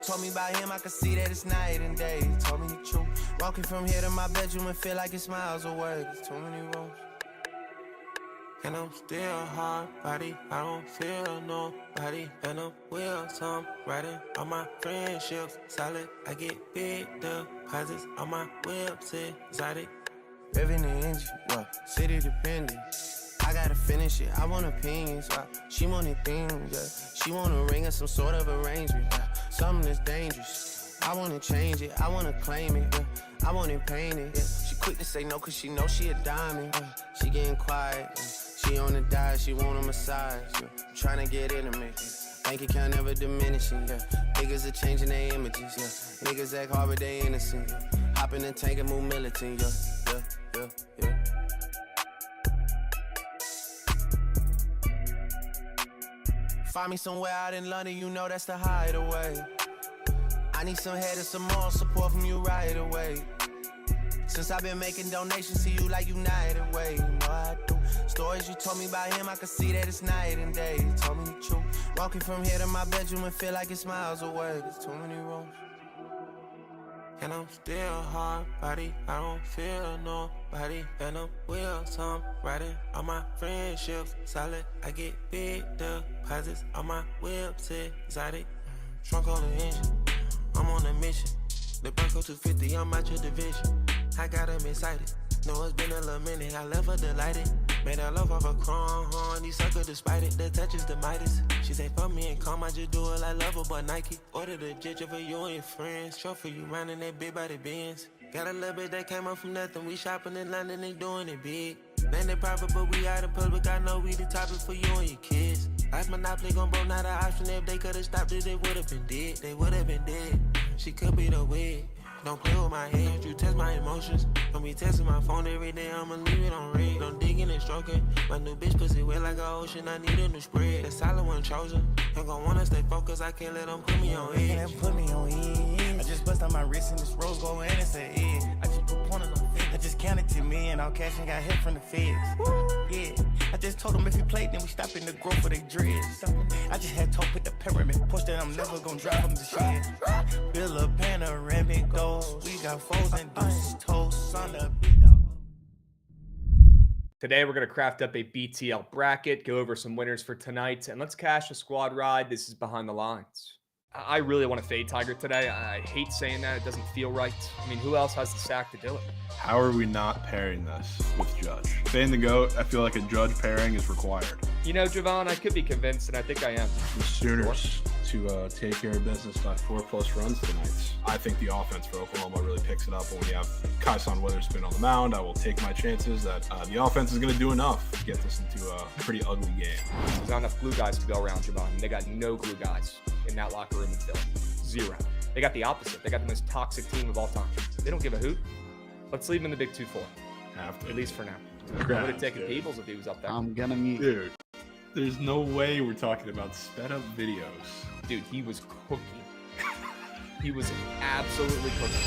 Told me about him, I could see that it's night and day. He told me the truth. Walking from here to my bedroom and feel like it's miles away. There's too many rooms. And I'm still hard body, I don't feel nobody. And I'm with some riding on my friendships. Solid, I get big deposits on my whips, exotic. Revving the engine, city dependent. I gotta finish it, I want opinions, she wanted things, She want a ring or some sort of arrangement, Something that's dangerous, I wanna change it, I wanna claim it, I want it painted, She quick to say no cause she know she a diamond, She getting quiet, She on the diet, she want a massage, I'm tryna get intimate, Bank account never diminishing, Niggas are changing their images, Niggas act hard but they innocent, Hop in the tank and move militant, yeah. Find me somewhere out in London, you know that's the hideaway. I need some head and some more support from you right away. Since I've been making donations to you like United Way, you know I do. Stories you told me about him, I could see that it's night and day. You told me the truth. Walking from here to my bedroom and feel like it's miles away. There's too many rooms. And I'm still hard body, I don't feel nobody. And I'm with some riding on my friendships. Solid, I get big deposits on my whips, exotic. Trunk on the engine, I'm on a mission. The Bronco 250, I'm out your division. I got him excited, know it's been a little minute. I left her delighted, made her love off a crown. These suckers despite it, the touch is the Midas. She say fuck me and calm, I just do it like Lover but Nike. Order the jet for you and your friends. Trophy you round in that big body Benz. Got a little bit that came up from nothing. We shopping in London and doing it big. Landed private but we out in public. I know we the topic for you and your kids. Life Monopoly gon' broke, not an option. If they could've stopped it, they would've been dead. They would've been dead. She could be the wig. Don't play with my head, you test my emotions. Don't be testing my phone every day, I'ma leave it on red. Don't digging and stroking. My new bitch pussy wet like an ocean, I need a new spread. The solid one chosen. I'm gon' wanna stay focused, I can't let them put me on edge. Put me on edge. I just bust on my wrist and this rose gold and it's an edge. I just put pointers on feds. I just counted to me and all cash and got hit from the feds. Yeah, I just told them if he played, then we stop in the growth for they dreads. I just had to put the pyramid push that I'm never gonna drive them to shit. Build a panoramic goals. We got foes and deuces toast on the big dog. Today, we're going to craft up a BTL bracket, go over some winners for tonight, and let's cash a squad ride. This is Behind the Lines. I really want to fade Tiger today. I hate saying that. It doesn't feel right. I mean, who else has the sack to do it? How are we not pairing this with Judge? Fading the GOAT, I feel like a Judge pairing is required. You know, Jovan, I could be convinced, and I think I am. The Sooners to take care of business by 4+ runs tonight. I think the offense for Oklahoma really picks it up when we have Kyson Witherspoon on the mound. I will take my chances that the offense is going to do enough to get this into a pretty ugly game. There's not enough glue guys to go around, Jovan. They got no glue guys in that locker room in Philly. Zero. They got the opposite. They got the most toxic team of all time. They don't give a hoot. Let's leave them in the Big 2-4. At least for now. I would have taken Peebles if he was up there. I'm gonna mute. Dude, there's no way we're talking about sped up videos. Dude, he was cooking. He was absolutely cooking.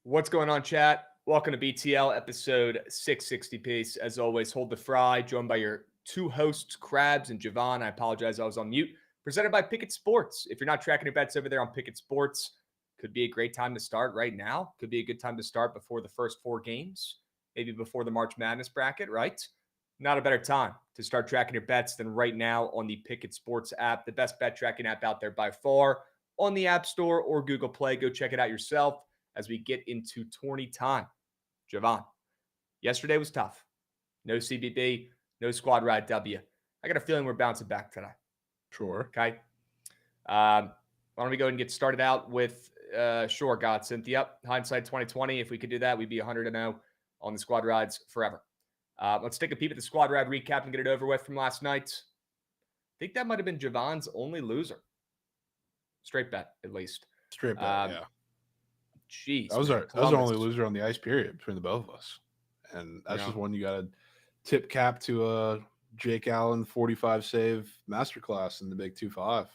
What's going on, chat? Welcome to BTL episode 660 piece. As always, hold the fry, joined by your two hosts, Krabs and Jovan. I apologize, I was on mute. Presented by Bookit Sports. If you're not tracking your bets over there on Bookit Sports, could be a great time to start right now. Could be a good time to start before the first 4 games, maybe before the March Madness bracket, right? Not a better time to start tracking your bets than right now on the Bookit Sports app, the best bet tracking app out there by far, on the App Store or Google Play. Go check it out yourself as we get into tourney time. Jovan, yesterday was tough. No CBB, no squad ride W. I got a feeling we're bouncing back today. Sure. Okay. Why don't we go and get started out with sure, God, Cynthia. Hindsight 2020. If we could do that, we'd be 100-0 on the squad rides forever. Let's take a peep at the squad ride recap and get it over with from last night. I think that might have been Jovan's only loser. Straight bet, at least. Straight bet, yeah. Jeez. That was our only loser on the ice period between the both of us. And that's just one you got to tip cap to a Jake Allen 45 save masterclass in the Big 2-5.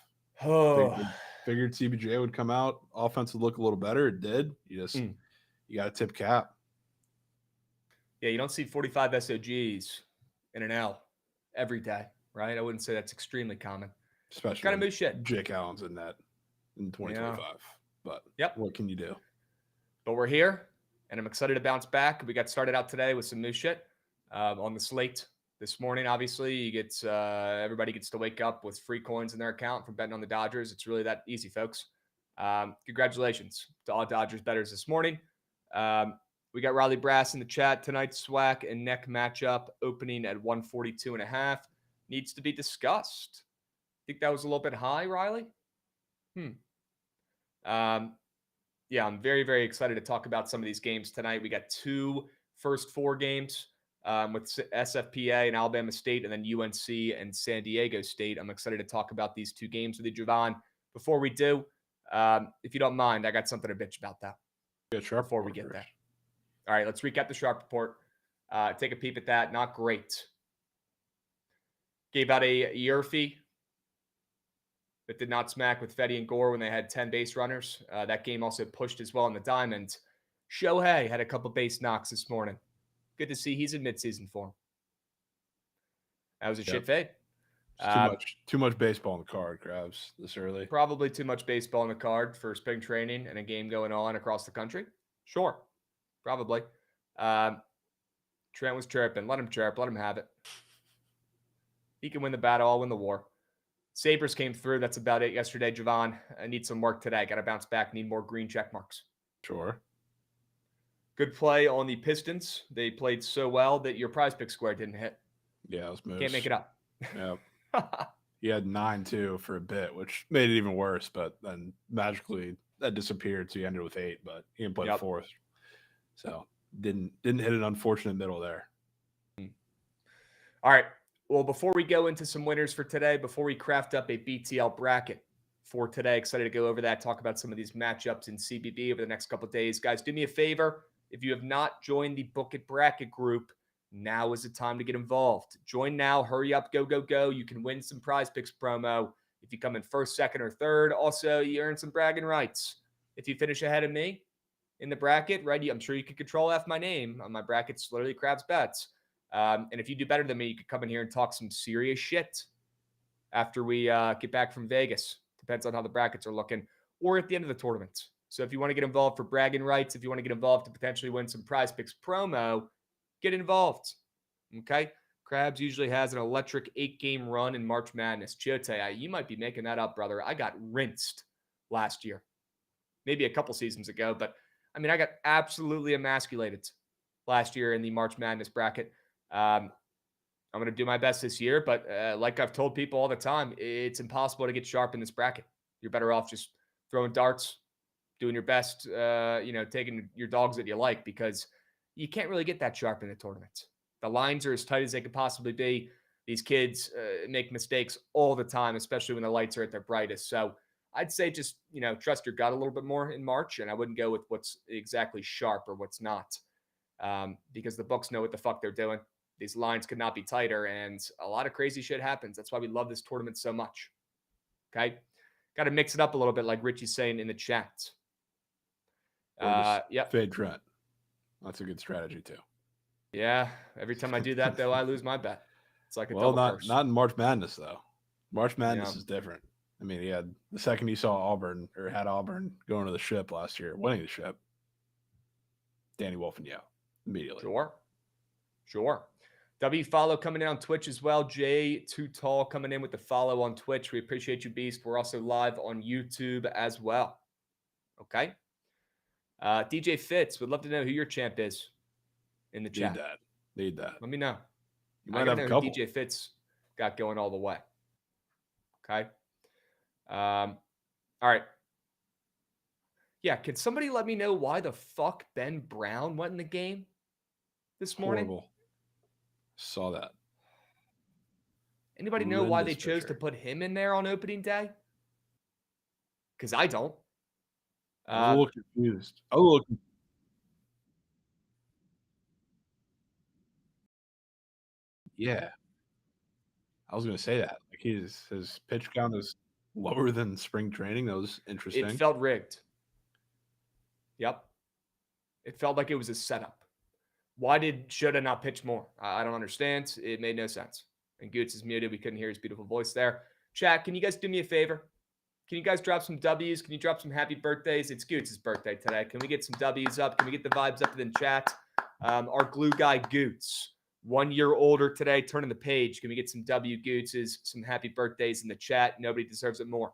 Oh. Figured CBJ would come out. Offense would look a little better. It did. You just You got to tip cap. Yeah, you don't see 45 SOGs in an L every day, right? I wouldn't say that's extremely common. Especially kind of moose shit. Jake Allen's in that in 2025. Yeah. But what can you do? But we're here, and I'm excited to bounce back. We got started out today with some moose shit on the slate this morning. Obviously, you get everybody gets to wake up with free coins in their account from betting on the Dodgers. It's really that easy, folks. Congratulations to all Dodgers bettors this morning. We got Riley Brass in the chat. Tonight's SWAC and neck matchup opening at 142.5 needs to be discussed. Think that was a little bit high, Riley? Yeah, I'm very, very excited to talk about some of these games tonight. We got 2 first 4 games with SFPA and Alabama State, and then UNC and San Diego State. I'm excited to talk about these 2 games with you, Jovan. Before we do, if you don't mind, I got something to bitch about that. Before we get there. All right, let's recap the Sharp Report. Take a peep at that. Not great. Gave out a year fee that did not smack with Fetty and Gore when they had 10 base runners. That game also pushed as well in the Diamond. Shohei had a couple base knocks this morning. Good to see he's in midseason form. That was a shit fade. Too much baseball on the card, Krabs, this early. Probably too much baseball on the card for spring training and a game going on across the country. Sure. Probably. Trent was chirping. Let him chirp. Let him have it. He can win the battle. I'll win the war. Sabres came through. That's about it yesterday, Jovan. I need some work today. Got to bounce back. Need more green check marks. Sure. Good play on the Pistons. They played so well that your prize pick square didn't hit. Yeah, it was moose. Can't make it up. Yeah. He had 9-2 for a bit, which made it even worse, but then magically that disappeared, so he ended with 8, but he didn't play the fourth. So didn't hit an unfortunate middle there. All right. Well, before we go into some winners for today, before we craft up a BTL bracket for today, excited to go over that, talk about some of these matchups in CBB over the next couple of days. Guys, do me a favor. If you have not joined the Bookit Bracket group, now is the time to get involved. Join now. Hurry up. Go, go, go. You can win some prize picks promo if you come in first, second, or third. Also, you earn some bragging rights. If you finish ahead of me in the bracket, right, I'm sure you can control F my name. On my bracket's literally Krabs Bets. And if you do better than me, you could come in here and talk some serious shit after we get back from Vegas. Depends on how the brackets are looking. Or at the end of the tournament. So if you want to get involved for bragging rights, if you want to get involved to potentially win some prize picks promo, get involved. Okay? Krabs usually has an electric 8-game run in March Madness. Chiote, you might be making that up, brother. I got rinsed last year. Maybe a couple seasons ago, but I mean, I got absolutely emasculated last year in the March Madness bracket. I'm going to do my best this year, but like I've told people all the time, it's impossible to get sharp in this bracket. You're better off just throwing darts, doing your best, taking your dogs that you like, because you can't really get that sharp in the tournament. The lines are as tight as they could possibly be. These kids make mistakes all the time, especially when the lights are at their brightest. So I'd say just, trust your gut a little bit more in March, and I wouldn't go with what's exactly sharp or what's not, because the books know what the fuck they're doing. These lines could not be tighter, and a lot of crazy shit happens. That's why we love this tournament so much. Okay? Got to mix it up a little bit, like Richie's saying in the chat. Fade Trent. That's a good strategy, too. Yeah. Every time I do that, though, I lose my bet. It's like a double curse. Not in March Madness, though. March Madness is different. I mean, he had the second he saw Auburn, or had Auburn going to the ship last year, winning the ship, Danny Wolf and immediately. Sure. W follow coming in on Twitch as well. Jay Too Tall coming in with the follow on Twitch. We appreciate you, Beast. We're also live on YouTube as well. Okay. DJ Fitz, would love to know who your champ is in the chat. Need that. Let me know. You might have a couple. DJ Fitz got going all the way. Okay. All right. Yeah, can somebody let me know why the fuck Ben Brown went in the game this morning? Horrible. Saw that. Anybody know why they chose to put him in there on opening day? Because I don't. I was a little confused. Yeah. I was going to say that. Like his pitch count is lower than spring training. That was interesting. It felt rigged. Yep. It felt like it was a setup. Why should I not pitch more? I don't understand. It made no sense. And Goots is muted. We couldn't hear his beautiful voice there. Chat, can you guys do me a favor? Can you guys drop some W's? Can you drop some happy birthdays? It's Goots' birthday today. Can we get some W's up? Can we get the vibes up in the chat? Our glue guy, Goots, 1 year older today, turning the page. Can we get some W Gootses, some happy birthdays in the chat? Nobody deserves it more.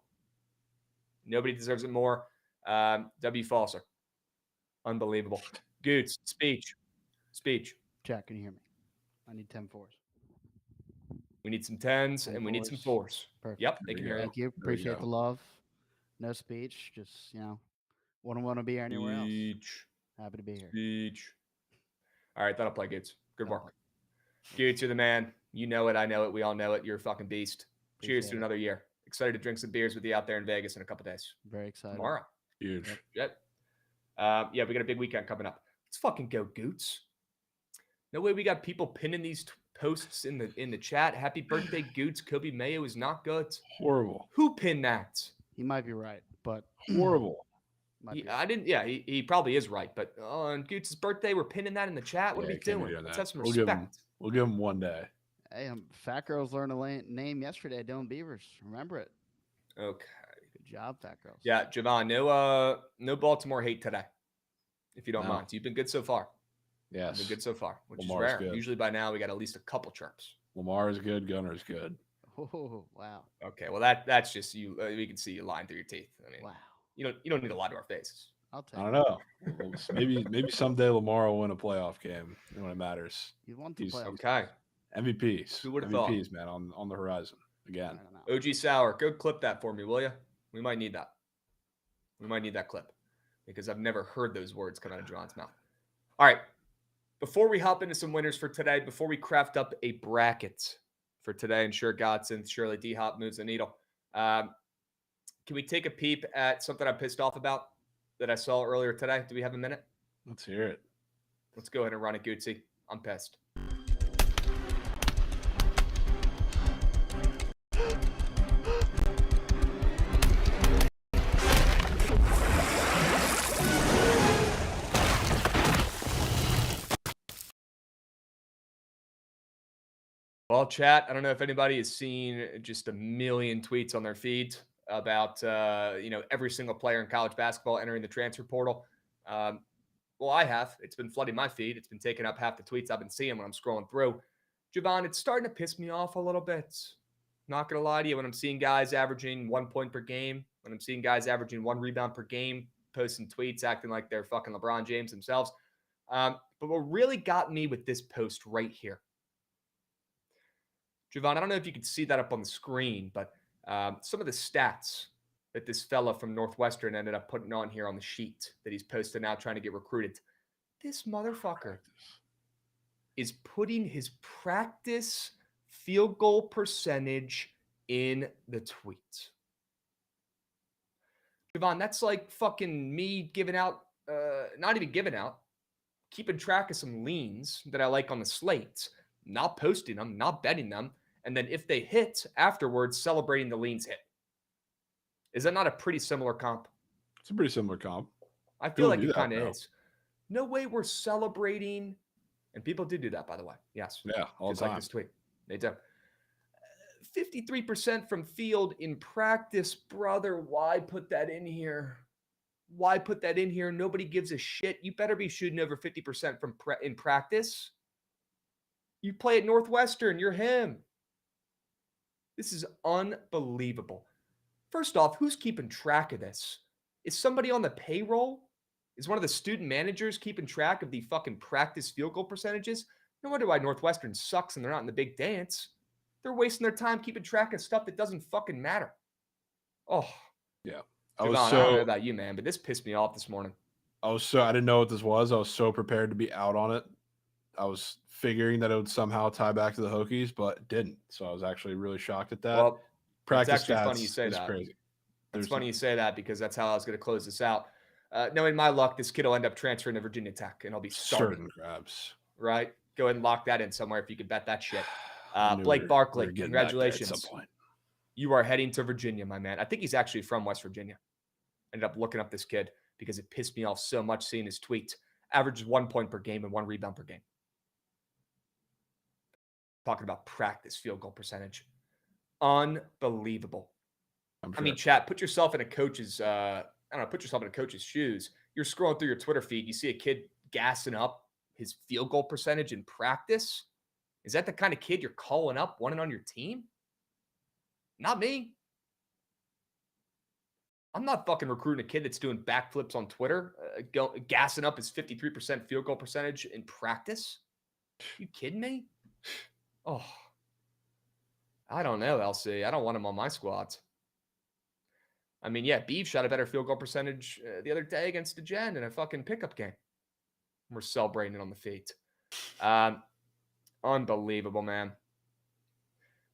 Nobody deserves it more. W Falser. Unbelievable. Goots, speech. Jack, can you hear me? I need 10 fours. We need some 10s 10 and we need some fours. 4s. Perfect. Yep, they can hear you. Thank you. Appreciate the love. No speech. Just, wouldn't want to be anywhere else. Happy to be here. Speech. All right, that'll play, Goots. Good That'll work. Goots, you're the man. You know it. I know it. We all know it. You're a fucking beast. Cheers to Appreciate it. another year. Excited to drink some beers with you out there in Vegas in a couple days. Very excited. Tomorrow. Huge. Yep. Yeah, we got a big weekend coming up. Let's fucking go, Goots. No way we got people pinning these posts in the chat. Happy birthday, Goots. Kobe Mayo is not good. Horrible. Who pinned that? He might be right, but Horrible. might be right. He probably is right. But on Goots' birthday, we're pinning that in the chat. What are we can't be doing? doing Let's that. have some We'll respect. We'll give him one day. Hey, Fat Girls learned a name yesterday. Dylan Beavers. Remember it. Okay. Good job, Fat Girls. Yeah, Jovan, no Baltimore hate today, if you don't No. mind. You've been good so far. Yes. You've been good so far, which Lamar's is rare. good. Usually by now we got at least a couple chirps. Lamar is good. Gunner is good. Oh, wow. Okay, well that's just you. We can see you lying through your teeth. I mean, Wow. you don't need to lie to our faces. I'll take I it. don't know. Maybe someday Lamar will win a playoff game when it matters. You want to He's play. Okay. MVPs. Who would've thought? MVPs, man, on the horizon I again. don't know. OG Sour, go clip that for me, will you? We might need that. We might need that clip because I've never heard those words come out of John's mouth. All right. Before we hop into some winners for today, before we craft up a bracket for today, and sure Godson, surely D-Hop moves the needle. Can we take a peep at something I'm pissed off about that I saw earlier today? Do we have a minute? Let's hear it. Let's go ahead and run it, Gootsy. I'm pissed. Well, chat, I don't know if anybody has seen just a million tweets on their feeds about, every single player in college basketball entering the transfer portal. Well, I have. It's been flooding my feed. It's been taking up half the tweets I've been seeing when I'm scrolling through. Jovan, it's starting to piss me off a little bit. Not going to lie to you. When I'm seeing guys averaging 1 point per game, when I'm seeing guys averaging 1 rebound per game, posting tweets, acting like they're fucking LeBron James themselves. But what really got me with this post right here, Jovan, I don't know if you could see that up on the screen, but some of the stats that this fella from Northwestern ended up putting on here on the sheet that he's posted now trying to get recruited. This motherfucker is putting his practice field goal percentage in the tweet. Jovan, that's like fucking me giving out, not even giving out, keeping track of some leans that I like on the slates, not posting them, not betting them, and then if they hit afterwards, celebrating the leans hit. Is that not a pretty similar comp? It's a pretty similar comp. I feel like do it that kind of now. is. No way we're celebrating, and people do that, by the way. Yes. Yeah, all Just the like time. this tweet. They do. 53% from field in practice, brother. Why put that in here? Why put that in here? Nobody gives a shit. You better be shooting over 50% from in practice. You play at Northwestern. You're him. This is unbelievable. First off, who's keeping track of this? Is somebody on the payroll? Is one of the student managers keeping track of the fucking practice field goal percentages? No wonder why Northwestern sucks and they're not in the big dance. They're wasting their time keeping track of stuff that doesn't fucking matter. Oh. Yeah. Jovan, I don't know about you, man, but this pissed me off this morning. I didn't know what this was. I was so prepared to be out on it. I was figuring that it would somehow tie back to the Hokies, but it didn't. So I was actually really shocked at that. Well, practice it's actually stats funny you say is that. crazy. It's funny you say that because that's how I was going to close this out. Knowing my luck, this kid will end up transferring to Virginia Tech, and I'll be starting. Certain Krabs. Right? Go ahead and lock that in somewhere if you could bet that shit. I knew Blake we were Barkley, getting back there congratulations. at some point. You are heading to Virginia, my man. I think he's actually from West Virginia. Ended up looking up this kid because it pissed me off so much seeing his tweet. averages 1 point per game and 1 rebound per game. Talking about practice field goal percentage. Unbelievable. Sure. I mean, chat, put yourself in a coach's, put yourself in a coach's shoes. You're scrolling through your Twitter feed. You see a kid gassing up his field goal percentage in practice. Is that the kind of kid you're calling up, wanting on your team? Not me. I'm not fucking recruiting a kid that's doing backflips on Twitter, gassing up his 53% field goal percentage in practice. You kidding me? Oh, I don't know, LC. I don't want him on my squads. I mean, yeah, Beef shot a better field goal percentage the other day against DeGen in a fucking pickup game. We're celebrating it on the feet. Unbelievable, man.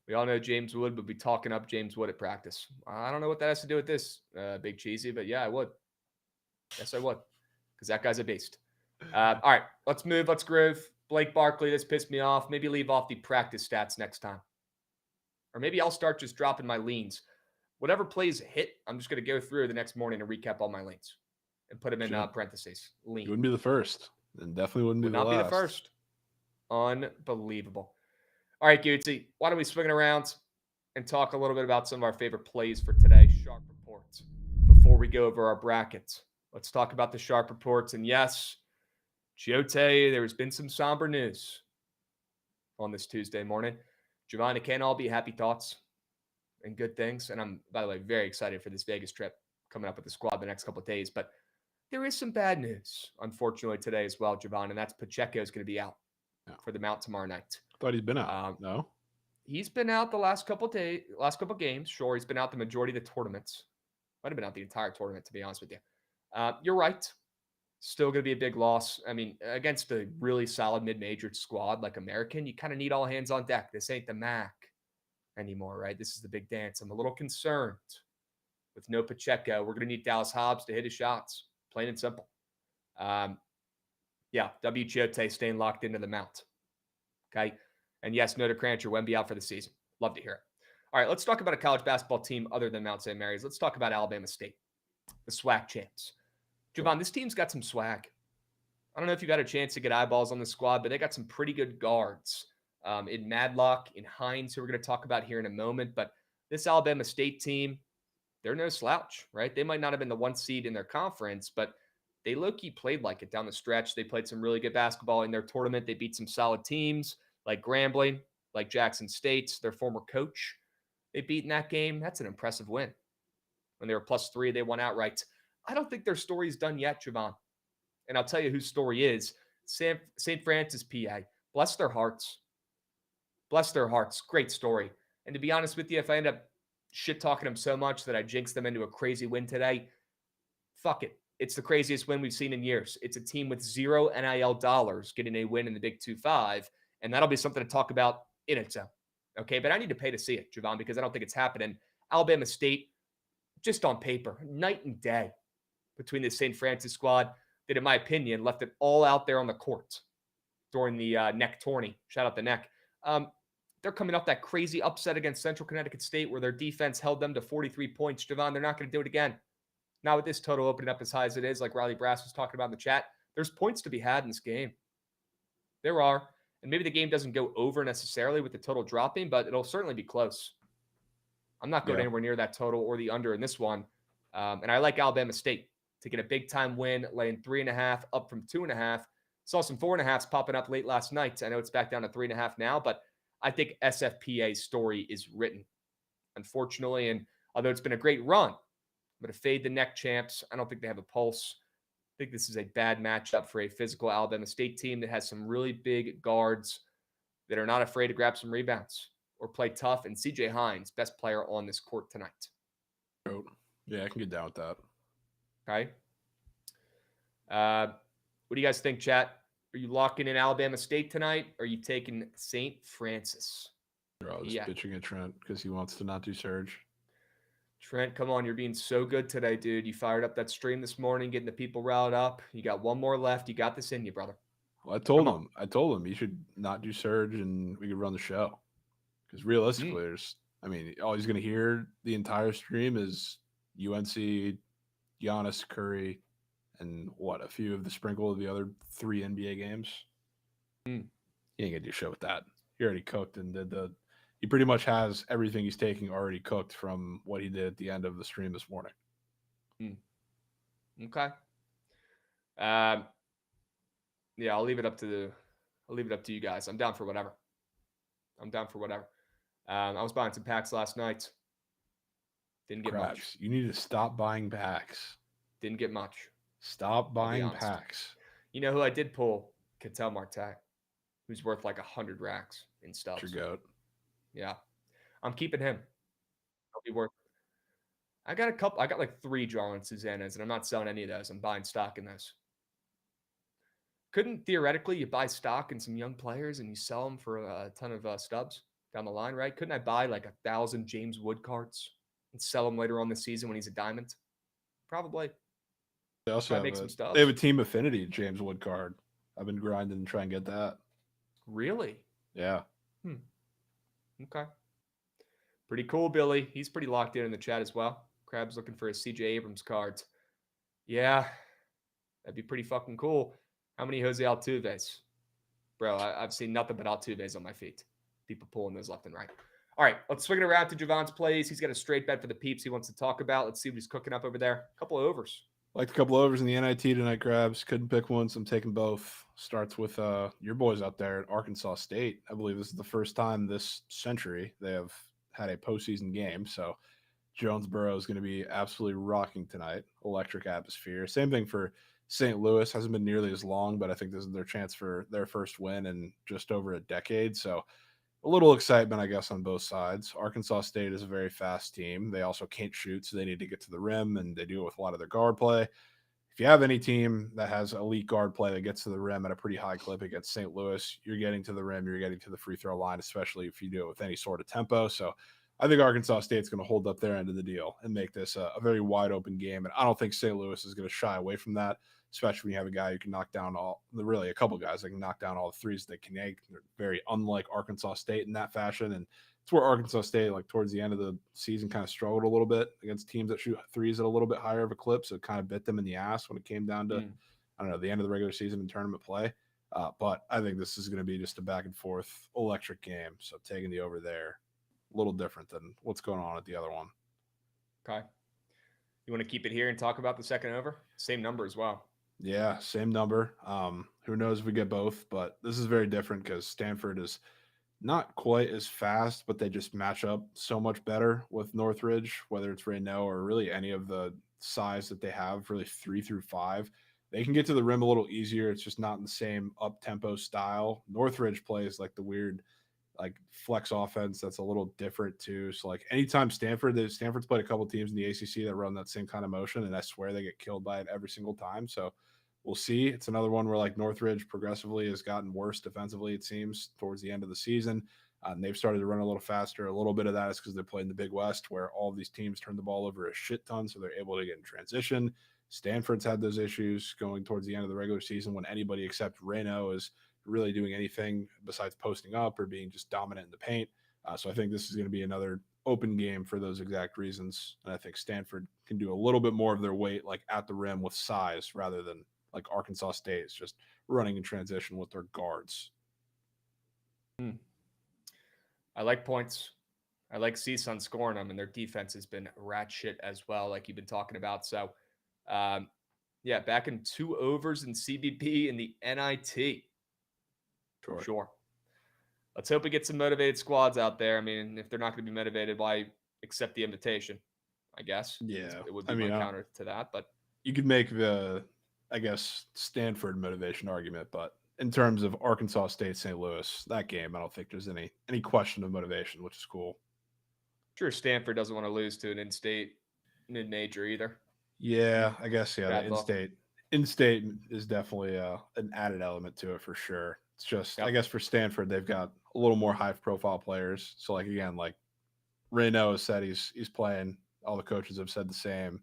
We all know James Wood would be talking up James Wood at practice. I don't know what that has to do with this, Big Cheesy, but yeah, I would. Yes, I would, because that guy's a beast. All right, let's move. Let's groove. Blake Barkley, this pissed me off. Maybe leave off the practice stats next time. Or maybe I'll start just dropping my leans. Whatever plays hit, I'm just going to go through the next morning and recap all my leans and put them in parentheses. Lean. You wouldn't be the first, and definitely wouldn't be the last. Would not be the first. Unbelievable. All right, Gutsy, why don't we swing it around and talk a little bit about some of our favorite plays for today, Sharp Reports, before we go over our brackets. Let's talk about the Sharp Reports. And yes, Chiote, there's been some somber news on this Tuesday morning. Jovan, it can't all be happy thoughts and good things. And I'm, by the way, very excited for this Vegas trip coming up with the squad the next couple of days. But there is some bad news, unfortunately, today as well, Jovan, and that's Pacheco is going to be out for the Mount tomorrow night. I thought he'd been out. No? He's been out the last couple games. Sure, he's been out the majority of the tournaments. Might have been out the entire tournament, to be honest with you. You're right. Still going to be a big loss. I mean, against a really solid mid-major squad like American, you kind of need all hands on deck. This ain't the MAC anymore, right? This is the big dance. I'm a little concerned with no Pacheco. We're going to need Dallas Hobbs to hit his shots, plain and simple. Yeah, W. Chiote staying locked into the Mount. Okay? And yes, Notre Crancher, Wemby out for the season. Love to hear it. All right, let's talk about a college basketball team other than Mount St. Mary's. Let's talk about Alabama State, the SWAC champs. Jovan, this team's got some swag. I don't know if you got a chance to get eyeballs on the squad, but they got some pretty good guards in Madlock, in Hines, who we're going to talk about here in a moment. But this Alabama State team, they're no slouch, right? They might not have been the 1 seed in their conference, but they low-key played like it down the stretch. They played some really good basketball in their tournament. They beat some solid teams like Grambling, like Jackson State, their former coach. They beat in that game. That's an impressive win. When they were +3, they won outright. I don't think their story's done yet, Jovan. And I'll tell you whose story is. St. Francis, PA. Bless their hearts. Bless their hearts. Great story. And to be honest with you, if I end up shit-talking them so much that I jinx them into a crazy win today, fuck it. It's the craziest win we've seen in years. It's a team with zero NIL dollars getting a win in the Big 2-5, and that'll be something to talk about in its own. Okay, but I need to pay to see it, Jovan, because I don't think it's happening. Alabama State, just on paper, night and day between the St. Francis squad that, in my opinion, left it all out there on the court during the neck tourney. Shout out the neck. They're coming off that crazy upset against Central Connecticut State where their defense held them to 43 points. Jovan, they're not going to do it again. Now with this total opening up as high as it is, like Riley Brass was talking about in the chat, there's points to be had in this game. There are. And maybe the game doesn't go over necessarily with the total dropping, but it'll certainly be close. I'm not going anywhere near that total or the under in this one. And I like Alabama State to get a big-time win, laying 3.5 up from 2.5. Saw some 4.5s popping up late last night. I know it's back down to 3.5 now, but I think SFPA's story is written, unfortunately. And although it's been a great run, I'm going to fade the neck champs. I don't think they have a pulse. I think this is a bad matchup for a physical Alabama State team that has some really big guards that are not afraid to grab some rebounds or play tough. And CJ Hines, best player on this court tonight. Yeah, I can get down with that. Okay. What do you guys think, chat? Are you locking in Alabama State tonight? Or are you taking St. Francis? I was bitching at Trent because he wants to not do Surge. Trent, come on. You're being so good today, dude. You fired up that stream this morning, getting the people riled up. You got one more left. You got this in you, brother. Well, I told him he should not do Surge and we could run the show. Because realistically, all he's going to hear the entire stream is UNC, Giannis, Curry, and a few of the sprinkle of the other 3 NBA games. He ain't gonna do shit with that. He already cooked and he pretty much has everything he's taking already cooked from what he did at the end of the stream this morning. Okay. Yeah, I'll leave it up to you guys. I'm down for whatever. I was buying some packs last night. Didn't get Krabs, much. you need to stop buying packs. Didn't get much. Stop buying packs. You know who I did pull? Ketel Marte, who's worth like 100 racks in stubs. Your goat. Yeah. I'm keeping him. He'll be worth. I got like 3 Jarlin Susannas, and I'm not selling any of those. I'm buying stock in those. Couldn't theoretically you buy stock in some young players and you sell them for a ton of stubs down the line, right? Couldn't I buy like 1,000 James Wood cards and sell them later on this season when he's a diamond? Probably. They also make some stubs. They have a team affinity James Wood card. I've been grinding to try and get that. Really? Yeah. Okay. Pretty cool, Billy. He's pretty locked in the chat as well. Krabs looking for his CJ Abrams cards. Yeah, that'd be pretty fucking cool. How many Jose Altuves? Bro, I've seen nothing but Altuves on my feet. People pulling those left and right. All right, let's swing it around to Jovan's plays. He's got a straight bet for the peeps he wants to talk about. Let's see what he's cooking up over there. A couple of overs. Liked a couple overs in the NIT tonight, Krabs. Couldn't pick one, so I'm taking both. Starts with your boys out there at Arkansas State. I believe this is the first time this century they have had a postseason game. So Jonesboro is going to be absolutely rocking tonight. Electric atmosphere. Same thing for St. Louis. Hasn't been nearly as long, but I think this is their chance for their first win in just over a decade. So a little excitement, I guess, on both sides. Arkansas State is a very fast team. They also can't shoot, so they need to get to the rim, and they do it with a lot of their guard play. If you have any team that has elite guard play that gets to the rim at a pretty high clip against St. Louis, you're getting to the rim, you're getting to the free throw line, especially if you do it with any sort of tempo. So I think Arkansas State's going to hold up their end of the deal and make this a very wide open game. And I don't think St. Louis is going to shy away from that, especially when you have a guy who can knock down a couple guys that can knock down all the threes they can make. They're very unlike Arkansas State in that fashion. And it's where Arkansas State, like towards the end of the season, kind of struggled a little bit against teams that shoot threes at a little bit higher of a clip. So it kind of bit them in the ass when it came down to, the end of the regular season and tournament play. But I think this is going to be just a back and forth electric game. So taking the over there, a little different than what's going on at the other one. Okay. You want to keep it here and talk about the second over? Same number as well. Yeah, same number. Who knows if we get both, but this is very different because Stanford is not quite as fast, but they just match up so much better with Northridge, whether it's Reno or really any of the size that they have, really 3 through 5. They can get to the rim a little easier. It's just not in the same up-tempo style. Northridge plays like the weird flex offense that's a little different too. So anytime Stanford's played a couple teams in the ACC that run that same kind of motion, and I swear they get killed by it every single time. So we'll see. It's another one where Northridge progressively has gotten worse defensively, it seems, towards the end of the season. And they've started to run a little faster. A little bit of that is because they're playing the Big West, where all of these teams turn the ball over a shit ton, so they're able to get in transition. Stanford's had those issues going towards the end of the regular season when anybody except Reno is really doing anything besides posting up or being just dominant in the paint. So I think this is going to be another open game for those exact reasons. And I think Stanford can do a little bit more of their weight at the rim with size rather than Arkansas State is just running in transition with their guards. I like points. I like CSUN scoring them, and their defense has been rat shit as well, like you've been talking about. So, back in 2 overs in CBP in the NIT. Sure. Let's hope we get some motivated squads out there. I mean, if they're not going to be motivated, why accept the invitation? I guess. Yeah, it would be my counter to that. But you could make the, Stanford motivation argument, but in terms of Arkansas State, St. Louis, that game, I don't think there's any question of motivation, which is cool. Sure, Stanford doesn't want to lose to an in-state mid-major either. Yeah, I guess the in-state is definitely an added element to it for sure. It's just, I guess for Stanford, they've got a little more high-profile players. So, Reno has said he's playing. All the coaches have said the same.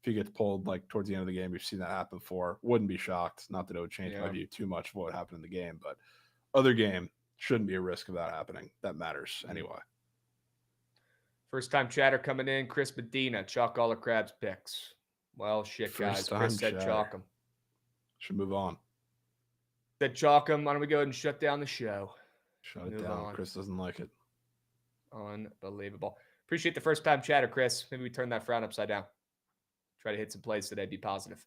If he gets pulled, towards the end of the game, we've seen that happen before. Wouldn't be shocked. Not that it would change my view too much of what happened in the game, but other game shouldn't be a risk of that happening. That matters anyway. First-time chatter coming in. Chris Medina, chalk all the Krabs picks. Well, shit, guys. Chris said chalk them. Should move on. That Chalkum, why don't we go ahead and shut down the show? Shut it down. On. Chris doesn't like it. Unbelievable. Appreciate the first time chatter, Chris. Maybe we turn that frown upside down. Try to hit some plays today. Be positive.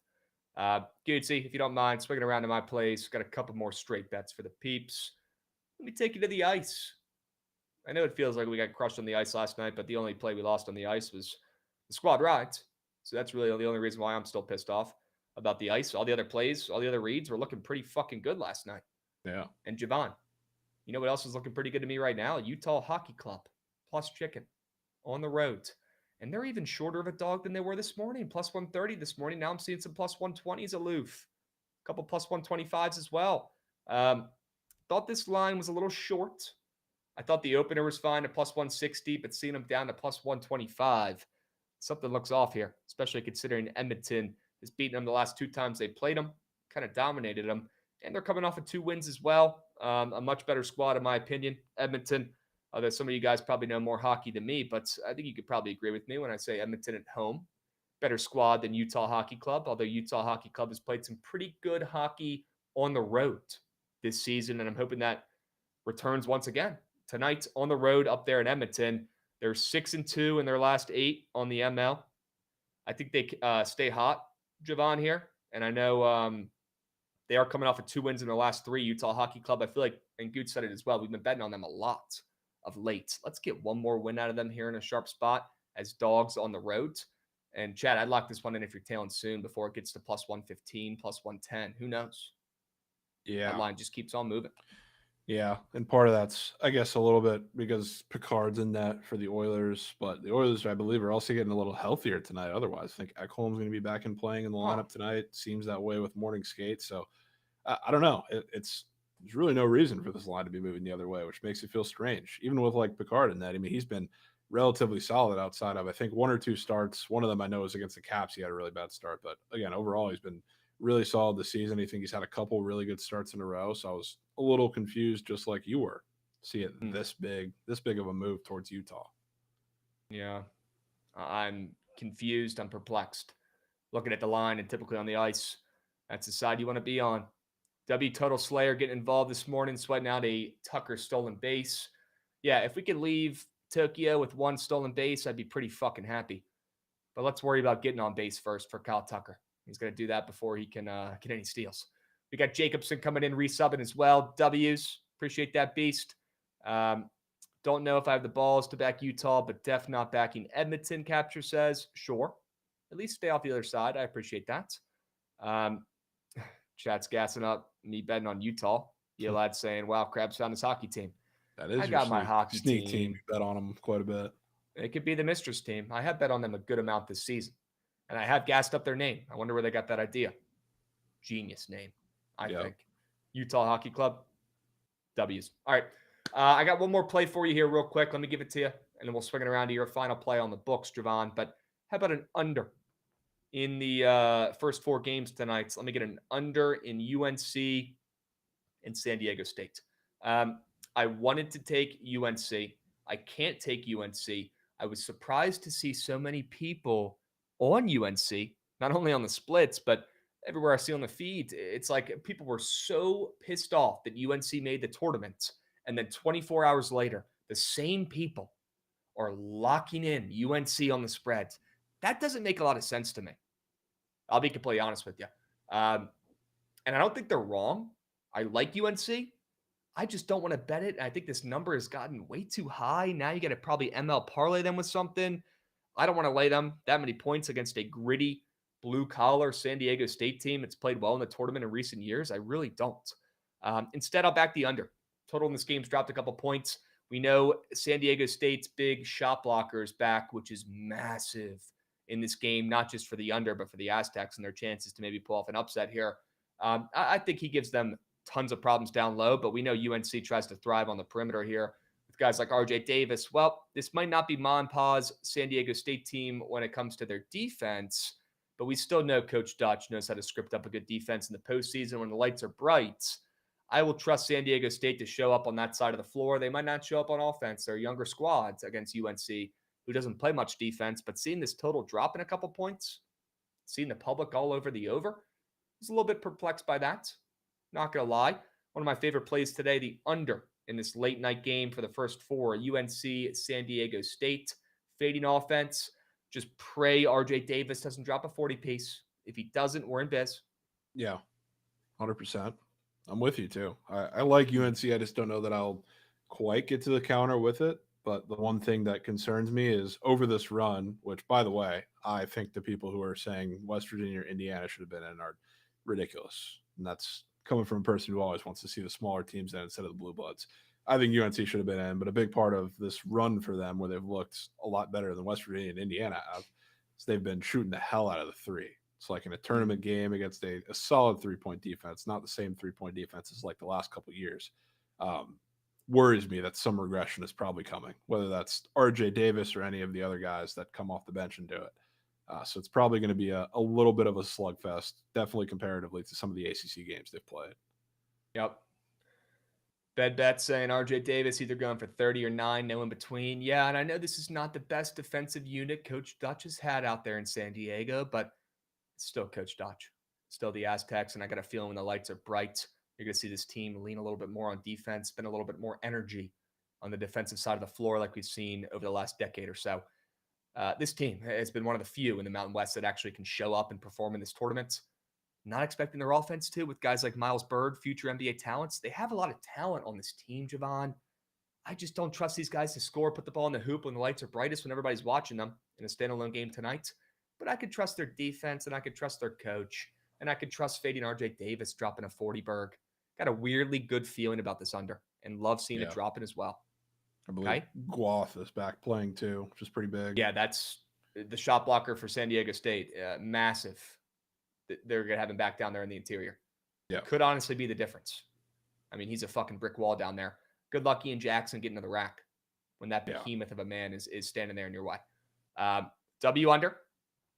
Goodsy, if you don't mind, swinging around to my place. Got a couple more straight bets for the peeps. Let me take you to the ice. I know it feels like we got crushed on the ice last night, but the only play we lost on the ice was the squad rides. So that's really the only reason why I'm still pissed off about the ice. All the other plays, all the other reads were looking pretty fucking good last night. Yeah. And Jovan, you know what else is looking pretty good to me right now? Utah Hockey Club plus chicken on the road. And they're even shorter of a dog than they were this morning. Plus 130 this morning. Now I'm seeing some plus 120s aloof. A couple plus 125s as well. Thought this line was a little short. I thought the opener was fine at plus 160, but seeing them down to plus 125, something looks off here, especially considering Edmonton has beaten them the last 2 times they played them, kind of dominated them, and they're coming off of 2 wins as well. A much better squad, in my opinion, Edmonton. Although some of you guys probably know more hockey than me, but I think you could probably agree with me when I say Edmonton at home. Better squad than Utah Hockey Club, although Utah Hockey Club has played some pretty good hockey on the road this season, and I'm hoping that returns once again. Tonight on the road up there in Edmonton, they're 6-2 in their last 8 on the ML. I think they stay hot, Jovan, here, and I know they are coming off of 2 wins in their last 3. Utah Hockey Club, I feel like, and Good said it as well, we've been betting on them a lot of late. Let's get one more win out of them here in a sharp spot as dogs on the road. And Chad, I'd lock this one in if you're tailing soon before it gets to plus 115, plus 110. Who knows? Yeah. That line just keeps on moving. Yeah, and part of that's, I guess, a little bit because Picard's in net for the Oilers, but the Oilers, I believe, are also getting a little healthier tonight. Otherwise, I think Ekholm's going to be back and playing in the lineup tonight. Seems that way with morning skates. So I don't know. There's really no reason for this line to be moving the other way, which makes it feel strange. Even with like Picard in that, I mean, he's been relatively solid outside of, I think, 1 or 2 starts. One of them I know is against the Caps. He had a really bad start, but again, overall, he's been really solid this season. I think he's had a couple really good starts in a row. So I was a little confused, just like you were, see it this big of a move towards Utah. Yeah, I'm confused. I'm perplexed. Looking at the line and typically on the ice, that's the side you want to be on. W Total Slayer getting involved this morning, sweating out a Tucker stolen base. Yeah, if we could leave Tokyo with 1 stolen base, I'd be pretty fucking happy. But let's worry about getting on base first for Kyle Tucker. He's going to do that before he can get any steals. We got Jacobson coming in, resubbing as well. W's. Appreciate that, beast. Don't know if I have the balls to back Utah, but def not backing Edmonton, Capture says. Sure. At least stay off the other side. I appreciate that. Chat's gassing up me betting on Utah. Yeah, lad saying, wow, Krabs found his hockey team. That is I got my hockey sneak team. You bet on them quite a bit. It could be the mistress team. I have bet on them a good amount this season. And I have gassed up their name. I wonder where they got that idea. Genius name, I think. Utah Hockey Club. W's. All right. I got one more play for you here real quick. Let me give it to you. And then we'll swing it around to your final play on the books, Jovan. But how about an under in the first 4 games tonight? So let me get an under in UNC and San Diego State. I wanted to take UNC. I can't take UNC. I was surprised to see so many people on UNC, not only on the splits, but everywhere I see on the feed. It's like people were so pissed off that UNC made the tournament. And then 24 hours later, the same people are locking in UNC on the spread. That doesn't make a lot of sense to me. I'll be completely honest with you. And I don't think they're wrong. I like UNC. I just don't want to bet it. I think this number has gotten way too high. Now you got to probably ML parlay them with something. I don't want to lay them that many points against a gritty, blue-collar San Diego State team that's played well in the tournament in recent years. I really don't. Instead, I'll back the under. Total in this game's dropped a couple points. We know San Diego State's big shot blocker is back, which is massive in this game, not just for the under, but for the Aztecs and their chances to maybe pull off an upset here. I think he gives them tons of problems down low, but we know UNC tries to thrive on the perimeter here with guys like RJ Davis. Well, this might not be Ma and Pa's San Diego State team when it comes to their defense, but we still know Coach Dutch knows how to script up a good defense in the postseason when the lights are bright. I will trust San Diego State to show up on that side of the floor. They might not show up on offense. They're younger squads against UNC, who doesn't play much defense, but seeing this total drop in a couple points, seeing the public all over the over, was a little bit perplexed by that. Not going to lie. One of my favorite plays today, the under in this late night game for the first four, UNC San Diego State. Fading offense. Just pray RJ Davis doesn't drop a 40 piece. If he doesn't, we're in biz. Yeah, 100%. I'm with you too. I like UNC. I just don't know that I'll quite get to the counter with it. But the one thing that concerns me is over this run, which, by the way, I think the people who are saying West Virginia or Indiana should have been in are ridiculous. And that's coming from a person who always wants to see the smaller teams in instead of the Blue Bloods. I think UNC should have been in, but a big part of this run for them, where they've looked a lot better than West Virginia and Indiana have, is they've been shooting the hell out of the three. It's like in a tournament game against a solid 3-point defense, not the same 3-point defense as like the last couple of years. Worries me that some regression is probably coming, whether that's RJ Davis or any of the other guys that come off the bench and do it. So it's probably going to be a little bit of a slugfest, definitely comparatively to some of the ACC games they've played. Yep. Bet saying RJ Davis either going for 30 or 9, no in between. Yeah, and I know this is not the best defensive unit Coach Dutch has had out there in San Diego, but it's still Coach Dutch. Still the Aztecs, and I got a feeling when the lights are bright, you're going to see this team lean a little bit more on defense, spend a little bit more energy on the defensive side of the floor like we've seen over the last decade or so. This team has been one of the few in the Mountain West that actually can show up and perform in this tournament. Not expecting their offense to, with guys like Miles Bird, future NBA talents. They have a lot of talent on this team, Jovan. I just don't trust these guys to score, put the ball in the hoop when the lights are brightest, when everybody's watching them in a standalone game tonight. But I could trust their defense, and I could trust their coach, and I could trust fading RJ Davis dropping a 40-burg. Got a weirdly good feeling about this under, and love seeing it dropping as well. I believe Guath is back playing too, which is pretty big. Yeah, that's the shot blocker for San Diego State. Massive. They're going to have him back down there in the interior. Yeah. Could honestly be the difference. I mean, he's a fucking brick wall down there. Good luck Ian Jackson getting to the rack when that behemoth of a man is standing there in your way. W under.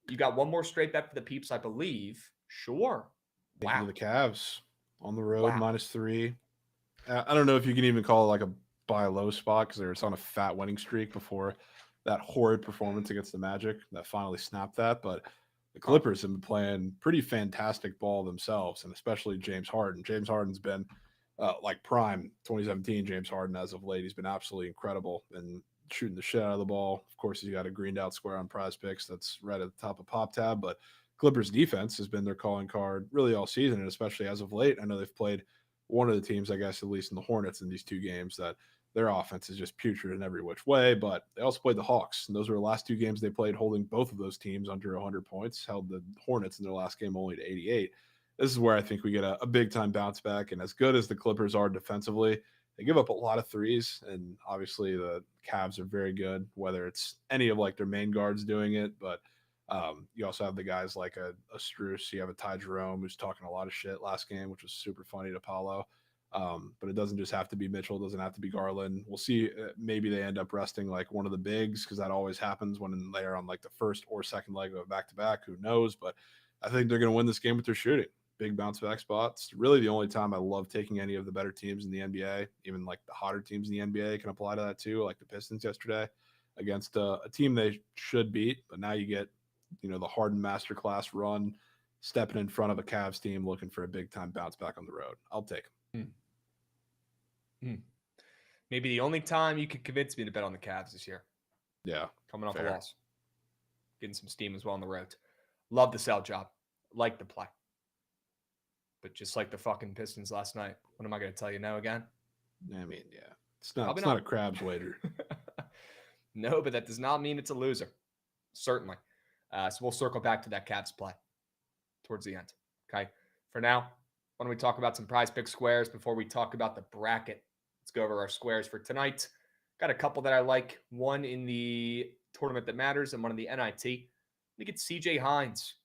You got one more straight bet for the peeps, I believe. Sure. Wow. The Cavs on the road, -3. I don't know if you can even call it like a buy low spot, because they're on a fat winning streak before that horrid performance against the Magic that finally snapped that. But the Clippers have been playing pretty fantastic ball themselves, and especially James Harden. James Harden's been like prime 2017 James Harden as of late. He's been absolutely incredible and shooting the shit out of the ball. Of course, he's got a greened out square on Prize Picks that's right at the top of Pop Tab, but Clippers defense has been their calling card really all season, and especially as of late. I know they've played one of the teams, I guess, at least in the Hornets in these two games, that their offense is just putrid in every which way, but they also played the Hawks, and those were the last two games they played, holding both of those teams under 100 points, held the Hornets in their last game only to 88. This is where I think we get a big-time bounce back, and as good as the Clippers are defensively, they give up a lot of threes, and obviously the Cavs are very good, whether it's any of like their main guards doing it, but you also have the guys like a Strus. You have a Ty Jerome who's talking a lot of shit last game, which was super funny to Paulo. But it doesn't just have to be Mitchell. It doesn't have to be Garland. We'll see. Maybe they end up resting like one of the bigs, because that always happens when they are on like the first or second leg of a back-to-back. Who knows? But I think they're going to win this game with their shooting. Big bounce back spots. Really the only time I love taking any of the better teams in the NBA, even like the hotter teams in the NBA can apply to that too, like the Pistons yesterday against a team they should beat. But now you get, the Harden masterclass run, stepping in front of a Cavs team looking for a big-time bounce back on the road. I'll take them. Maybe the only time you could convince me to bet on the Cavs this year. Yeah. Coming off a loss. Getting some steam as well on the road. Love the sell job. Like the play. But just like the fucking Pistons last night, what am I going to tell you no again? I mean, yeah. It's not a Krabs wager. No, but that does not mean it's a loser. Certainly. So we'll circle back to that Cavs play towards the end. Okay. For now, why don't we talk about some Prize Pick squares before we talk about the bracket? Let's go over our squares for tonight. Got a couple that I like. One in the tournament that matters and one in the NIT. We get CJ Hines.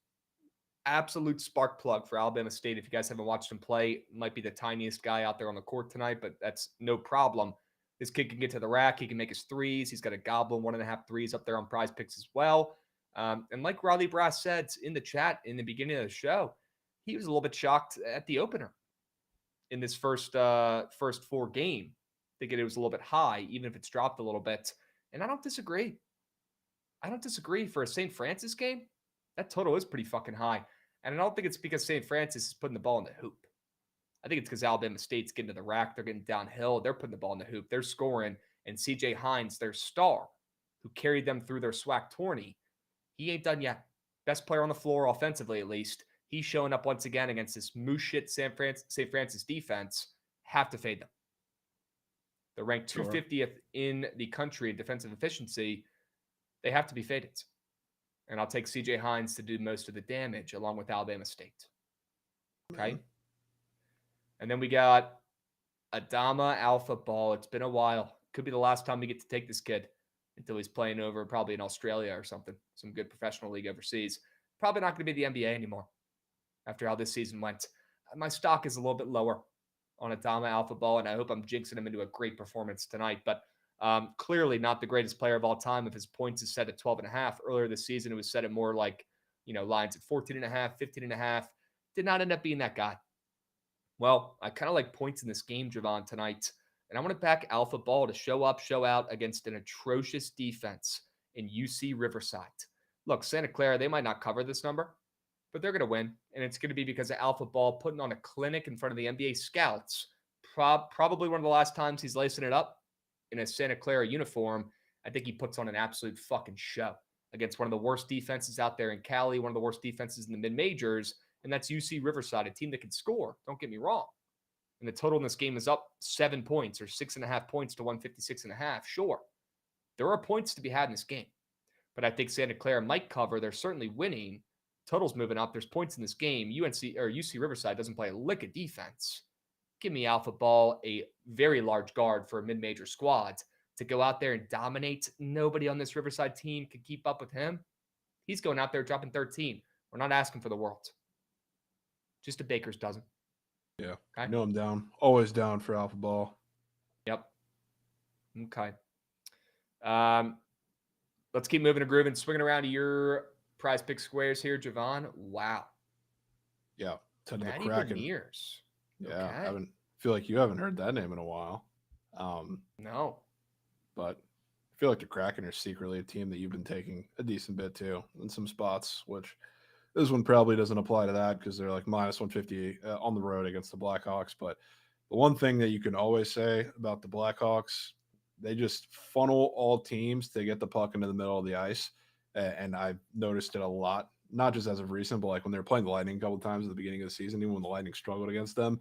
Absolute spark plug for Alabama State. If you guys haven't watched him play, might be the tiniest guy out there on the court tonight, but that's no problem. This kid can get to the rack. He can make his threes. He's got a goblin 1.5 threes up there on Prize Picks as well. And like Riley Brass said in the chat in the beginning of the show, he was a little bit shocked at the opener in this first four game. Thinking it was a little bit high, even if it's dropped a little bit. And I don't disagree. For a St. Francis game, that total is pretty fucking high. And I don't think it's because St. Francis is putting the ball in the hoop. I think it's because Alabama State's getting to the rack. They're getting downhill. They're putting the ball in the hoop. They're scoring. And C.J. Hines, their star, who carried them through their SWAC tourney, he ain't done yet. Best player on the floor offensively, at least. He's showing up once again against this moose shit St. Francis defense. Have to fade them. They're ranked 250th in the country in defensive efficiency. They have to be faded. And I'll take C.J. Hines to do most of the damage along with Alabama State. Okay? And then we got Adama Alpha Ball. It's been a while. Could be the last time we get to take this kid until he's playing over probably in Australia or something. Some good professional league overseas. Probably not going to be the NBA anymore after how this season went. My stock is a little bit lower on Adama Alpha Ball, and I hope I'm jinxing him into a great performance tonight. But clearly not the greatest player of all time. If his points is set at 12.5 earlier this season, it was set at more like, lines at 14.5, 15.5. Did not end up being that guy. Well, I kind of like points in this game, Jovan, tonight. And I want to back Alpha Ball to show up, show out against an atrocious defense in UC Riverside. Look, Santa Clara, they might not cover this number, but they're going to win. And it's going to be because of Alpha Ball putting on a clinic in front of the NBA scouts. Probably one of the last times he's lacing it up in a Santa Clara uniform. I think he puts on an absolute fucking show against one of the worst defenses out there in Cali, one of the worst defenses in the mid-majors. And that's UC Riverside, a team that can score. Don't get me wrong. And the total in this game is up 7 points or 6.5 points to 156.5. Sure, there are points to be had in this game. But I think Santa Clara might cover. They're certainly winning. Total's moving up. There's points in this game. UC Riverside doesn't play a lick of defense. Give me Alpha Ball, a very large guard for a mid-major squad, to go out there and dominate. Nobody on this Riverside team can keep up with him. He's going out there dropping 13. We're not asking for the world. Just a baker's dozen. Yeah. Okay. I know I'm down. Always down for Alpha Ball. Yep. Okay. Let's keep moving and grooving. Swinging around to your prize pick squares here, Jovan. Wow. Yeah. To the Matty Kraken. Beniers. Yeah. Okay. I feel like you haven't heard that name in a while. No. But I feel like the Kraken are secretly a team that you've been taking a decent bit to in some spots, which this one probably doesn't apply to that because they're like minus 150 on the road against the Blackhawks. But the one thing that you can always say about the Blackhawks, they just funnel all teams to get the puck into the middle of the ice. And I've noticed it a lot, not just as of recent, but like when they were playing the Lightning a couple of times at the beginning of the season, even when the Lightning struggled against them,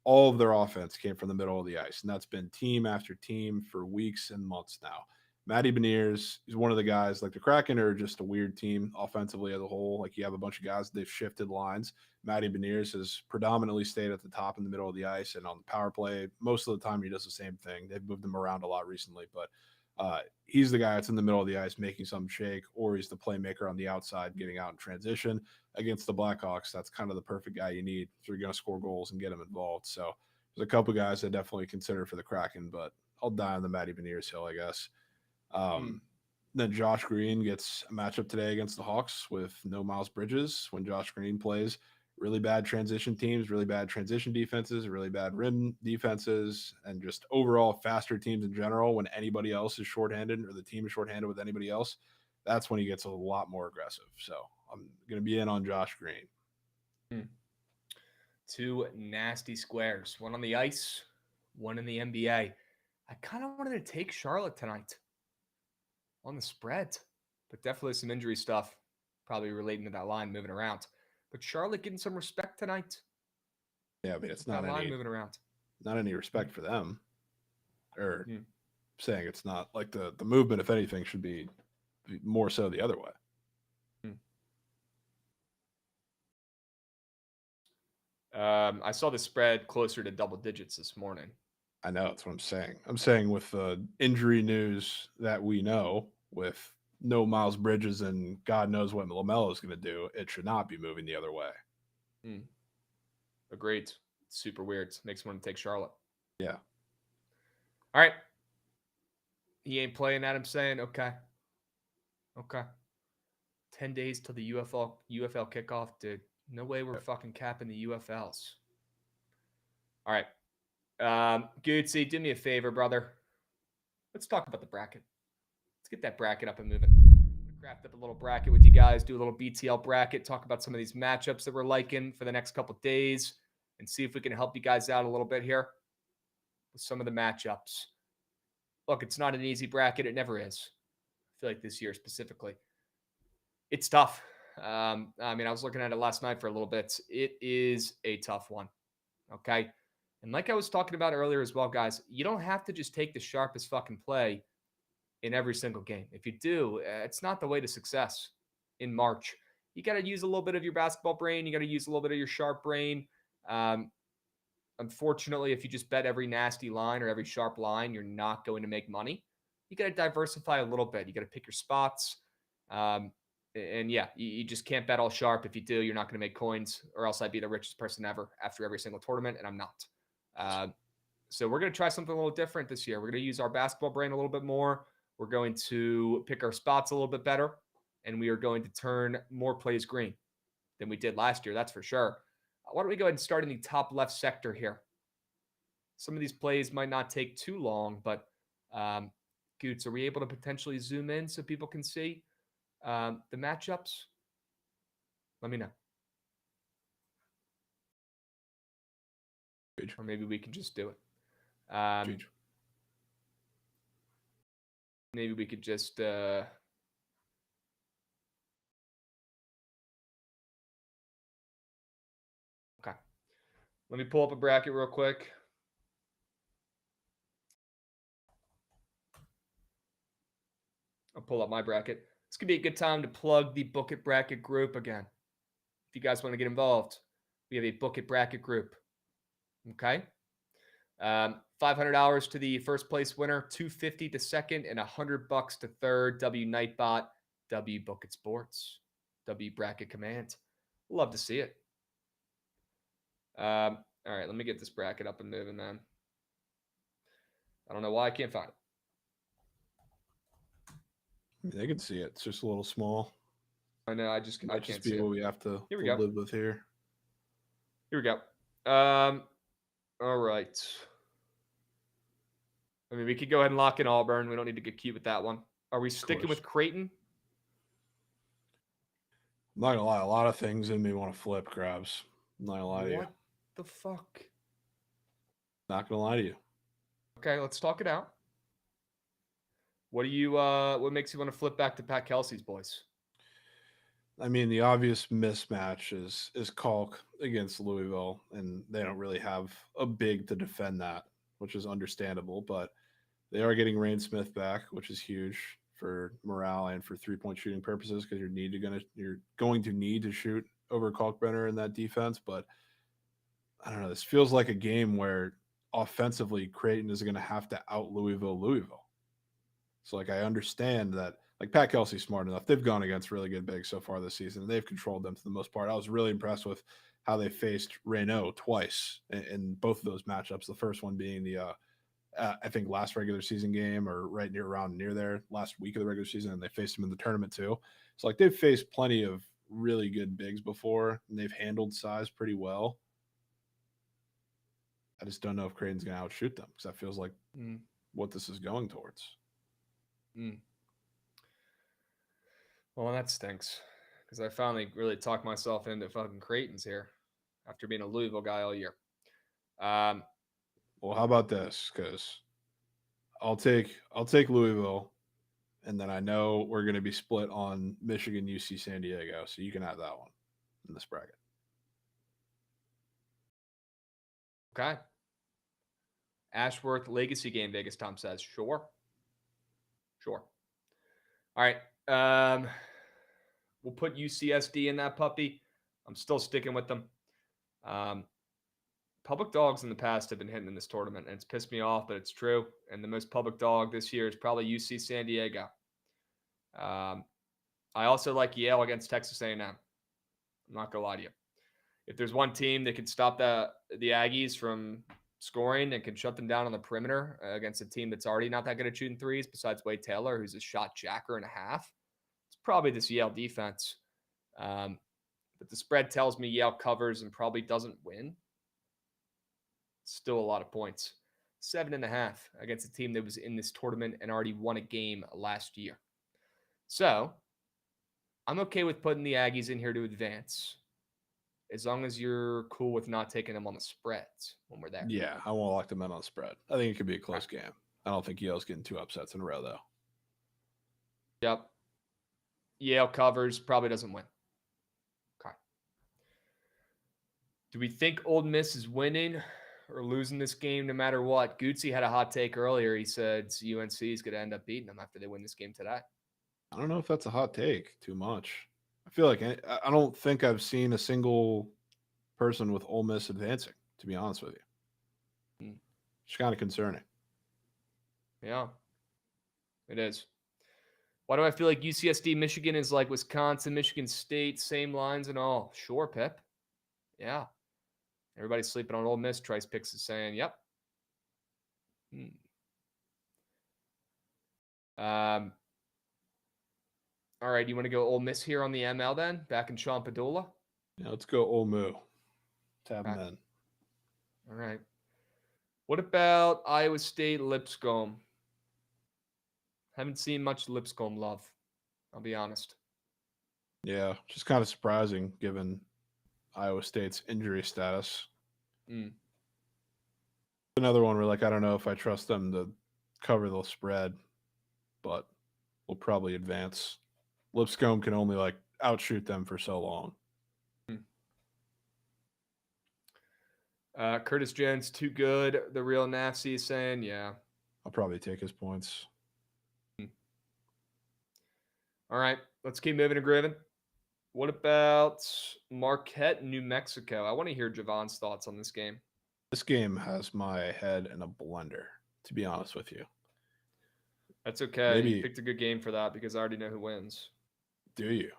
all of their offense came from the middle of the ice. And that's been team after team for weeks and months now. Matty Beniers is one of the guys. Like the Kraken are just a weird team offensively as a whole. Like you have a bunch of guys, they've shifted lines. Matty Beniers has predominantly stayed at the top in the middle of the ice and on the power play. Most of the time he does the same thing. They've moved him around a lot recently, but he's the guy that's in the middle of the ice making something shake, or he's the playmaker on the outside getting out in transition. Against the Blackhawks, that's kind of the perfect guy you need if you're going to score goals and get him involved. So there's a couple guys I definitely consider for the Kraken, but I'll die on the Matty Beniers hill, I guess. Then Josh Green gets a matchup today against the Hawks with no Miles Bridges. When Josh Green plays, really bad transition teams, really bad transition defenses, really bad rim defenses, and just overall faster teams in general. When anybody else is shorthanded or the team is shorthanded with anybody else, that's when he gets a lot more aggressive. So I'm going to be in on Josh Green. Two nasty squares, one on the ice, one in the NBA. I kind of wanted to take Charlotte tonight on the spread, but definitely some injury stuff probably relating to that line moving around. But Charlotte getting some respect tonight. Yeah, I mean, it's not line moving around. Not any respect for them. Or saying it's not like the movement, if anything, should be more so the other way. I saw the spread closer to double digits this morning. I know, that's what I'm saying. I'm saying with the injury news that we know, with no Miles Bridges and God knows what LaMelo is going to do, it should not be moving the other way. Agreed. Super weird. Makes me want to take Charlotte. Yeah. All right. He ain't playing that, I'm saying. Okay. 10 days till the UFL kickoff, dude. No way we're fucking capping the UFLs. All right. Goodsy, do me a favor, brother. Let's talk about the bracket. Let's get that bracket up and moving. Craft up a little bracket with you guys, do a little BTL bracket, talk about some of these matchups that we're liking for the next couple days, and see if we can help you guys out a little bit here with some of the matchups. Look, it's not an easy bracket. It never is. I feel like this year specifically. It's tough. I was looking at it last night for a little bit. It is a tough one. Okay. And like I was talking about earlier as well, guys, you don't have to just take the sharpest fucking play in every single game. If you do, it's not the way to success in March. You got to use a little bit of your basketball brain. You got to use a little bit of your sharp brain. Unfortunately, if you just bet every nasty line or every sharp line, you're not going to make money. You got to diversify a little bit. You got to pick your spots. You just can't bet all sharp. If you do, you're not going to make coins, or else I'd be the richest person ever after every single tournament, and I'm not. So we're going to try something a little different this year. We're going to use our basketball brain a little bit more. We're going to pick our spots a little bit better, and we are going to turn more plays green than we did last year. That's for sure. Why don't we go ahead and start in the top left sector here? Some of these plays might not take too long, but Goots, are we able to potentially zoom in so people can see the matchups? Let me know. Or maybe we can just do it. Maybe we could just okay. Let me pull up a bracket real quick. I'll pull up my bracket. This could be a good time to plug the Bookit Bracket group again. If you guys want to get involved, we have a Bookit Bracket group. Okay. $500 to the first place winner, $250 to second, and $100 to third. W Nightbot, W Bookit Sports, W Bracket Command. Love to see it. All right, let me get this bracket up and moving, man. I don't know why I can't find it. They can see it. It's just a little small. I know. I can't see what we have to live with here. Here we go. All right. I mean, we could go ahead and lock in Auburn. We don't need to get cute with that one. Are we sticking with Creighton? I'm not gonna lie. A lot of things in me want to flip Krabs. I'm not gonna lie to you. What the fuck? Not gonna lie to you. Okay, let's talk it out. What do you? What makes you want to flip back to Pat Kelsey's boys? I mean, the obvious mismatch is Kalk against Louisville, and they don't really have a big to defend that, which is understandable. But they are getting Rain Smith back, which is huge for morale and for 3-point shooting purposes, because you're going to need to shoot over Kalkbrenner in that defense. But I don't know. This feels like a game where offensively Creighton is going to have to out Louisville. So, I understand that, Pat Kelsey's smart enough. They've gone against really good bigs so far this season, and they've controlled them for the most part. I was really impressed with how they faced Reynaud twice in both of those matchups. The first one being the, I think, last regular season game, or around near there, last week of the regular season, and they faced him in the tournament too. So, they've faced plenty of really good bigs before, and they've handled size pretty well. I just don't know if Creighton's going to outshoot them, because that feels like what this is going towards. Well, that stinks, because I finally really talked myself into fucking Creighton's here after being a Louisville guy all year. Well, how about this? Because I'll take Louisville, and then I know we're going to be split on Michigan, UC, San Diego, so you can have that one in this bracket. Okay. Ashworth Legacy game, Vegas Tom says. Sure. All right. We'll put UCSD in that puppy. I'm still sticking with them. Public dogs in the past have been hitting in this tournament, and it's pissed me off, but it's true. And the most public dog this year is probably UC San Diego. I also like Yale against Texas A&M. I'm not going to lie to you. If there's one team that can stop the Aggies from scoring and can shut them down on the perimeter against a team that's already not that good at shooting threes, besides Wade Taylor, who's a shot jacker and a half, it's probably this Yale defense. But the spread tells me Yale covers and probably doesn't win. Still a lot of points. 7.5 against a team that was in this tournament and already won a game last year. So I'm okay with putting the Aggies in here to advance, as long as you're cool with not taking them on the spreads when we're there. Yeah, I won't lock them in on the spread. I think it could be a close game. I don't think Yale's getting 2 upsets in a row, though. Yep. Yale covers, probably doesn't win. Okay. Do we think Ole Miss is winning or losing this game no matter what? Gucci had a hot take earlier. He said UNC is going to end up beating them after they win this game today. I don't know if that's a hot take too much. I feel like I don't think I've seen a single person with Ole Miss advancing, to be honest with you. It's kind of concerning. Yeah, it is. Why do I feel like UCSD Michigan is like Wisconsin, Michigan State, same lines and all? Sure, Pip. Yeah. Everybody's sleeping on Ole Miss. Trice Picks is saying, yep. All right, you want to go Ole Miss here on the ML then? Back in Champadoula? Yeah, let's go Ole Moo. Tab them in. All right. What about Iowa State Lipscomb? Haven't seen much Lipscomb love, I'll be honest. Yeah, just kind of surprising given Iowa State's injury status. Another one where, like, I don't know if I trust them to cover the spread, but we'll probably advance. Lipscomb can only, like, outshoot them for so long. Curtis Jones, too good. The real Nafsi is saying, yeah. I'll probably take his points. All right, let's keep moving and grooving. What about Marquette, New Mexico? I want to hear Jovan's thoughts on this game. This game has my head in a blender, to be honest with you. That's okay. You picked a good game for that because I already know who wins. Do you?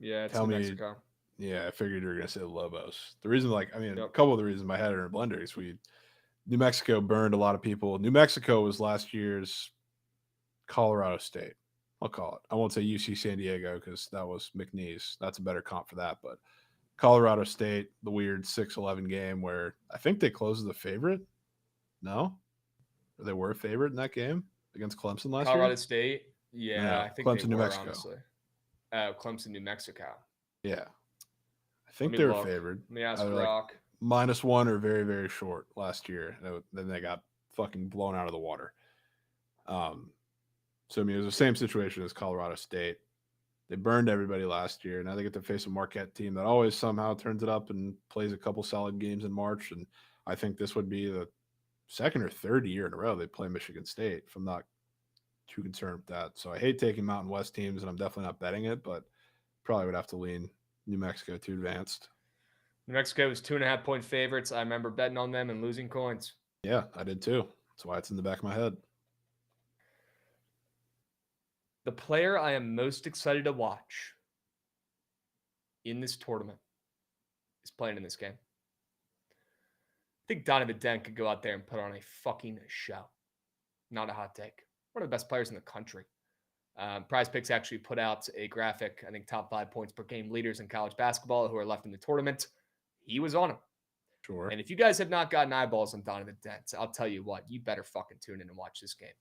Yeah, it's New Mexico. Yeah, I figured you were going to say the Lobos. The reason, a couple of the reasons my head in a blender is New Mexico burned a lot of people. New Mexico was last year's Colorado State. I'll call it. I won't say UC San Diego because that was McNeese. That's a better comp for that. But Colorado State, the weird 6-11 game where I think they closed as the favorite. No? Or they were a favorite in that game against Clemson last year? Colorado State? Yeah, I think Clemson, they New were, Mexico. Honestly. Clemson, New Mexico. Yeah. I think they were favored. Let me ask Rock. -1 or very, very short last year. Then they got fucking blown out of the water. So, it was the same situation as Colorado State. They burned everybody last year. Now they get to face a Marquette team that always somehow turns it up and plays a couple solid games in March. And I think this would be the second or third year in a row they play Michigan State, if I'm not too concerned with that. So I hate taking Mountain West teams, and I'm definitely not betting it, but probably would have to lean New Mexico to advanced. New Mexico was 2.5-point favorites. I remember betting on them and losing coins. Yeah, I did too. That's why it's in the back of my head. The player I am most excited to watch in this tournament is playing in this game. I think Donovan Dent could go out there and put on a fucking show. Not a hot take. One of the best players in the country. Prize Picks actually put out a graphic, I think top 5 points per game leaders in college basketball who are left in the tournament. He was on him. Sure. And if you guys have not gotten eyeballs on Donovan Dent, I'll tell you what, you better fucking tune in and watch this game.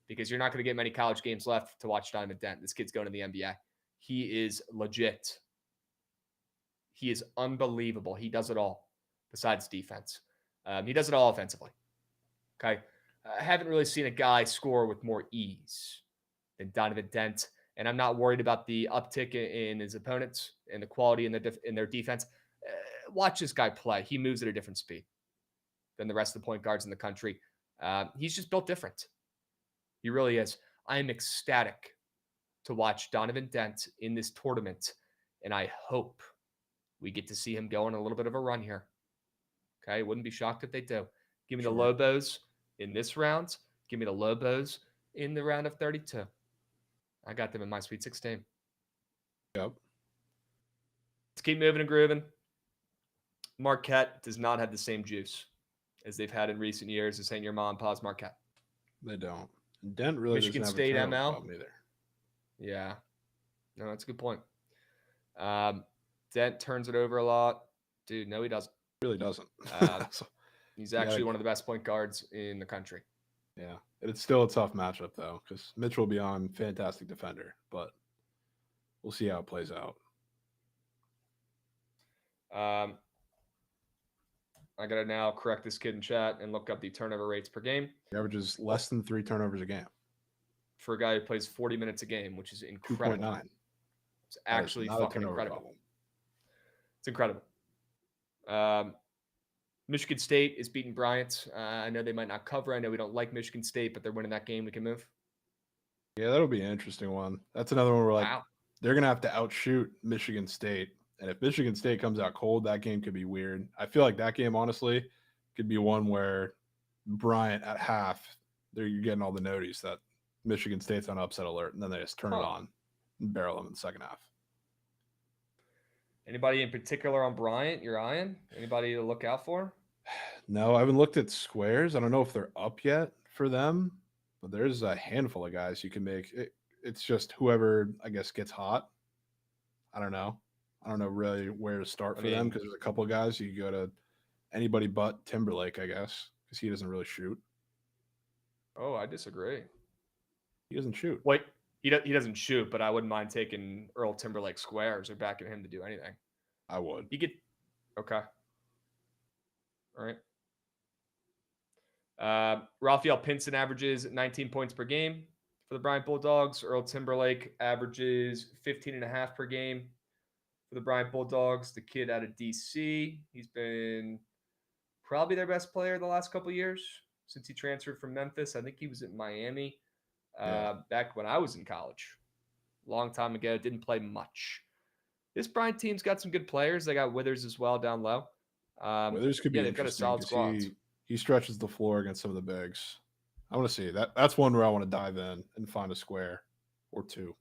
Because you're not going to get many college games left to watch Donovan Dent. This kid's going to the NBA. He is legit. He is unbelievable. He does it all besides defense. He does it all offensively. Okay. I haven't really seen a guy score with more ease than Donovan Dent. And I'm not worried about the uptick in his opponents and the quality in their defense. Watch this guy play. He moves at a different speed than the rest of the point guards in the country. He's just built different. He really is. I am ecstatic to watch Donovan Dent in this tournament, and I hope we get to see him go on a little bit of a run here. Okay, wouldn't be shocked if they do. Give me the Lobos in this round. Give me the Lobos in the round of 32. I got them in my Sweet 16. Yep. Let's keep moving and grooving. Marquette does not have the same juice as they've had in recent years. This ain't your mom and pa's Marquette. They don't. Dent really Michigan doesn't State have a ML problem either. Yeah, no, that's a good point. Dent turns it over a lot, dude. No, he doesn't. Really doesn't. He's actually one of the best point guards in the country. Yeah, it's still a tough matchup though, because Mitch will be on fantastic defender, but we'll see how it plays out. I got to now correct this kid in chat and look up the turnover rates per game. He averages less than 3 turnovers a game. For a guy who plays 40 minutes a game, which is incredible. 2.9. It's actually fucking incredible. Problem. It's incredible. Michigan State is beating Bryant. I know they might not cover. I know we don't like Michigan State, but they're winning that game. We can move. Yeah, that'll be an interesting one. That's another one where Wow. they're going to have to outshoot Michigan State. And if Michigan State comes out cold, that game could be weird. I feel like that game, honestly, could be one where Bryant at half, you're getting all the notice that Michigan State's on upset alert, and then they just turn it on and barrel them in the second half. Anybody in particular on Bryant you're eyeing? Anybody to look out for? No, I haven't looked at squares. I don't know if they're up yet for them, but there's a handful of guys you can make. It's just whoever, I guess, gets hot. I don't know really where to start for them because there's a couple of guys you go to anybody but Timberlake, I guess, because he doesn't really shoot. Oh, I disagree. He doesn't shoot. Wait, he doesn't shoot, but I wouldn't mind taking Earl Timberlake squares or backing him to do anything. I would. You get okay. All right. Raphael Pinson averages 19 points per game for the Bryant Bulldogs. Earl Timberlake averages 15.5 per game for the Bryant Bulldogs. The kid out of DC, he's been probably their best player the last couple of years since he transferred from Memphis. I think he was at Miami back when I was in college. Long time ago, didn't play much. This Bryant team's got some good players. They got Withers as well down low. Withers could be they've got a solid squad. He stretches the floor against some of the bigs. I want to see that. That's one where I want to dive in and find a square or two.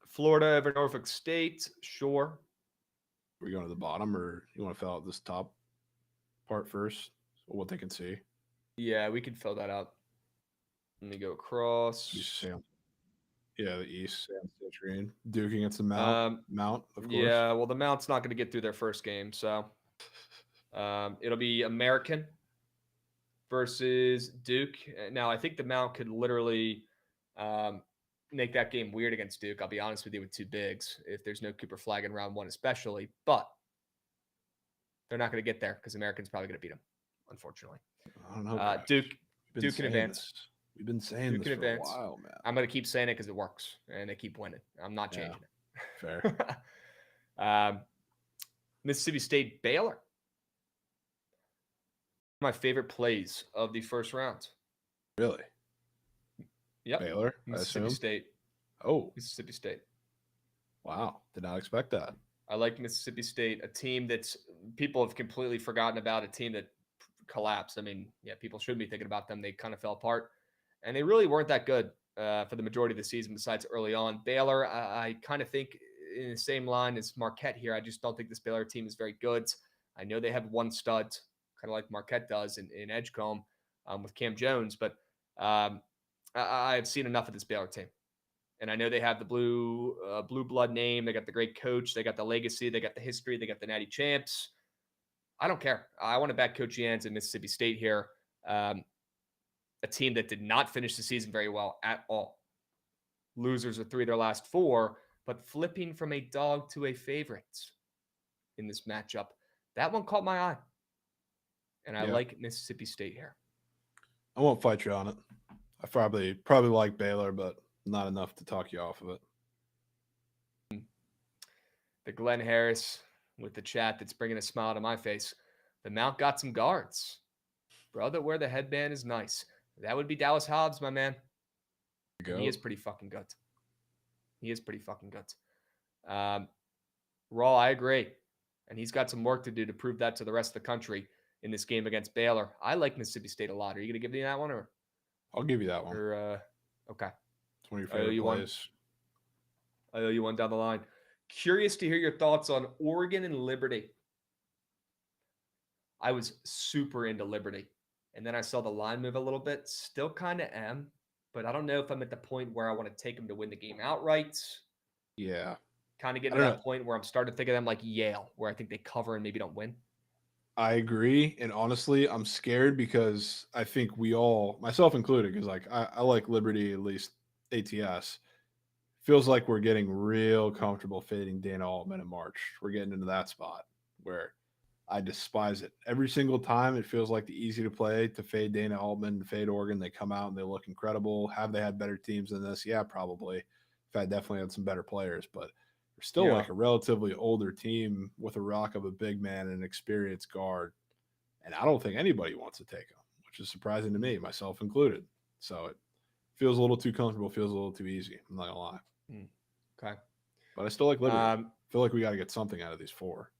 Florida over Norfolk State, sure. Are we going to the bottom, or you want to fill out this top part first, or what they can see? Yeah, we can fill that out. Let me go across. Yeah, the East, Sam Citrine. Duke against the Mount. Mount, of course. Yeah, well, the Mount's not going to get through their first game, so it'll be American versus Duke. Now, I think the Mount could literally make that game weird against Duke. I'll be honest with you, with two bigs, if there's no Cooper Flag in round one especially. But they're not going to get there because American's probably going to beat them, unfortunately. I don't know. Duke can advance. We've been saying this for a while, man. I'm going to keep saying it because it works, and they keep winning. I'm not changing it. Fair. Mississippi State, Baylor. My favorite plays of the first round. Really? Yep. Baylor, Mississippi State. Oh. Mississippi State. Wow. Did not expect that. I like Mississippi State, a team that's people have completely forgotten about, a team that collapsed. I mean, yeah, people shouldn't be thinking about them. They kind of fell apart. And they really weren't that good for the majority of the season besides early on. Baylor, I kind of think in the same line as Marquette here. I just don't think this Baylor team is very good. I know they have one stud, kind of like Marquette does in Edgecombe with Cam Jones, but I've seen enough of this Baylor team. And I know they have the blue blood name. They got the great coach. They got the legacy. They got the history. They got the natty champs. I don't care. I want to back Coach Jans in Mississippi State here. A team that did not finish the season very well at all. Losers of 3 of their last 4, but flipping from a dog to a favorite in this matchup. That one caught my eye. And I like Mississippi State here. I won't fight you on it. I probably like Baylor, but not enough to talk you off of it. The Glenn Harris with the chat that's bringing a smile to my face. The Mount got some guards. Brother, where the headband is nice. That would be Dallas Hobbs, my man. He is pretty fucking good. Raw, I agree. And he's got some work to do to prove that to the rest of the country in this game against Baylor. I like Mississippi State a lot. Are you going to give me that one? Or I'll give you that one. Or, okay. It's one of your favorite plays. I owe you one down the line. Curious to hear your thoughts on Oregon and Liberty. I was super into Liberty. And then I saw the line move a little bit. Still kind of am. But I don't know if I'm at the point where I want to take them to win the game outright. Yeah. Kind of getting to that point where I'm starting to think of them like Yale, where I think they cover and maybe don't win. I agree. And honestly, I'm scared because I think we all, myself included, because like I like Liberty at least ATS, feels like we're getting real comfortable fading Dana Altman in March. We're getting into that spot where I despise it. Every single time it feels like the easy to play to fade Dana Altman, to fade Oregon. They come out and they look incredible. Have they had better teams than this? Yeah, probably. In fact, definitely had some better players, but they're still like a relatively older team with a rock of a big man and an experienced guard. And I don't think anybody wants to take them, which is surprising to me, myself included. So it feels a little too comfortable, feels a little too easy. I'm not going to lie. Okay. But I still like Liberty. I feel like we got to get something out of these four.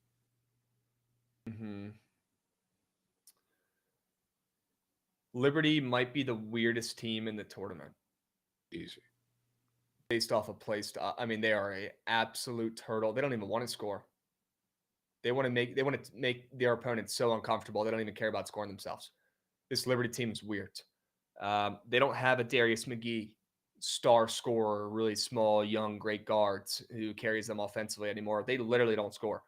Liberty might be the weirdest team in the tournament. Easy. Based off of play style. I mean, they are an absolute turtle. They don't even want to score. They want to make their opponents so uncomfortable. They don't even care about scoring themselves. This Liberty team is weird. They don't have a Darius McGee star scorer, really small, young, great guards who carries them offensively anymore. They literally don't score.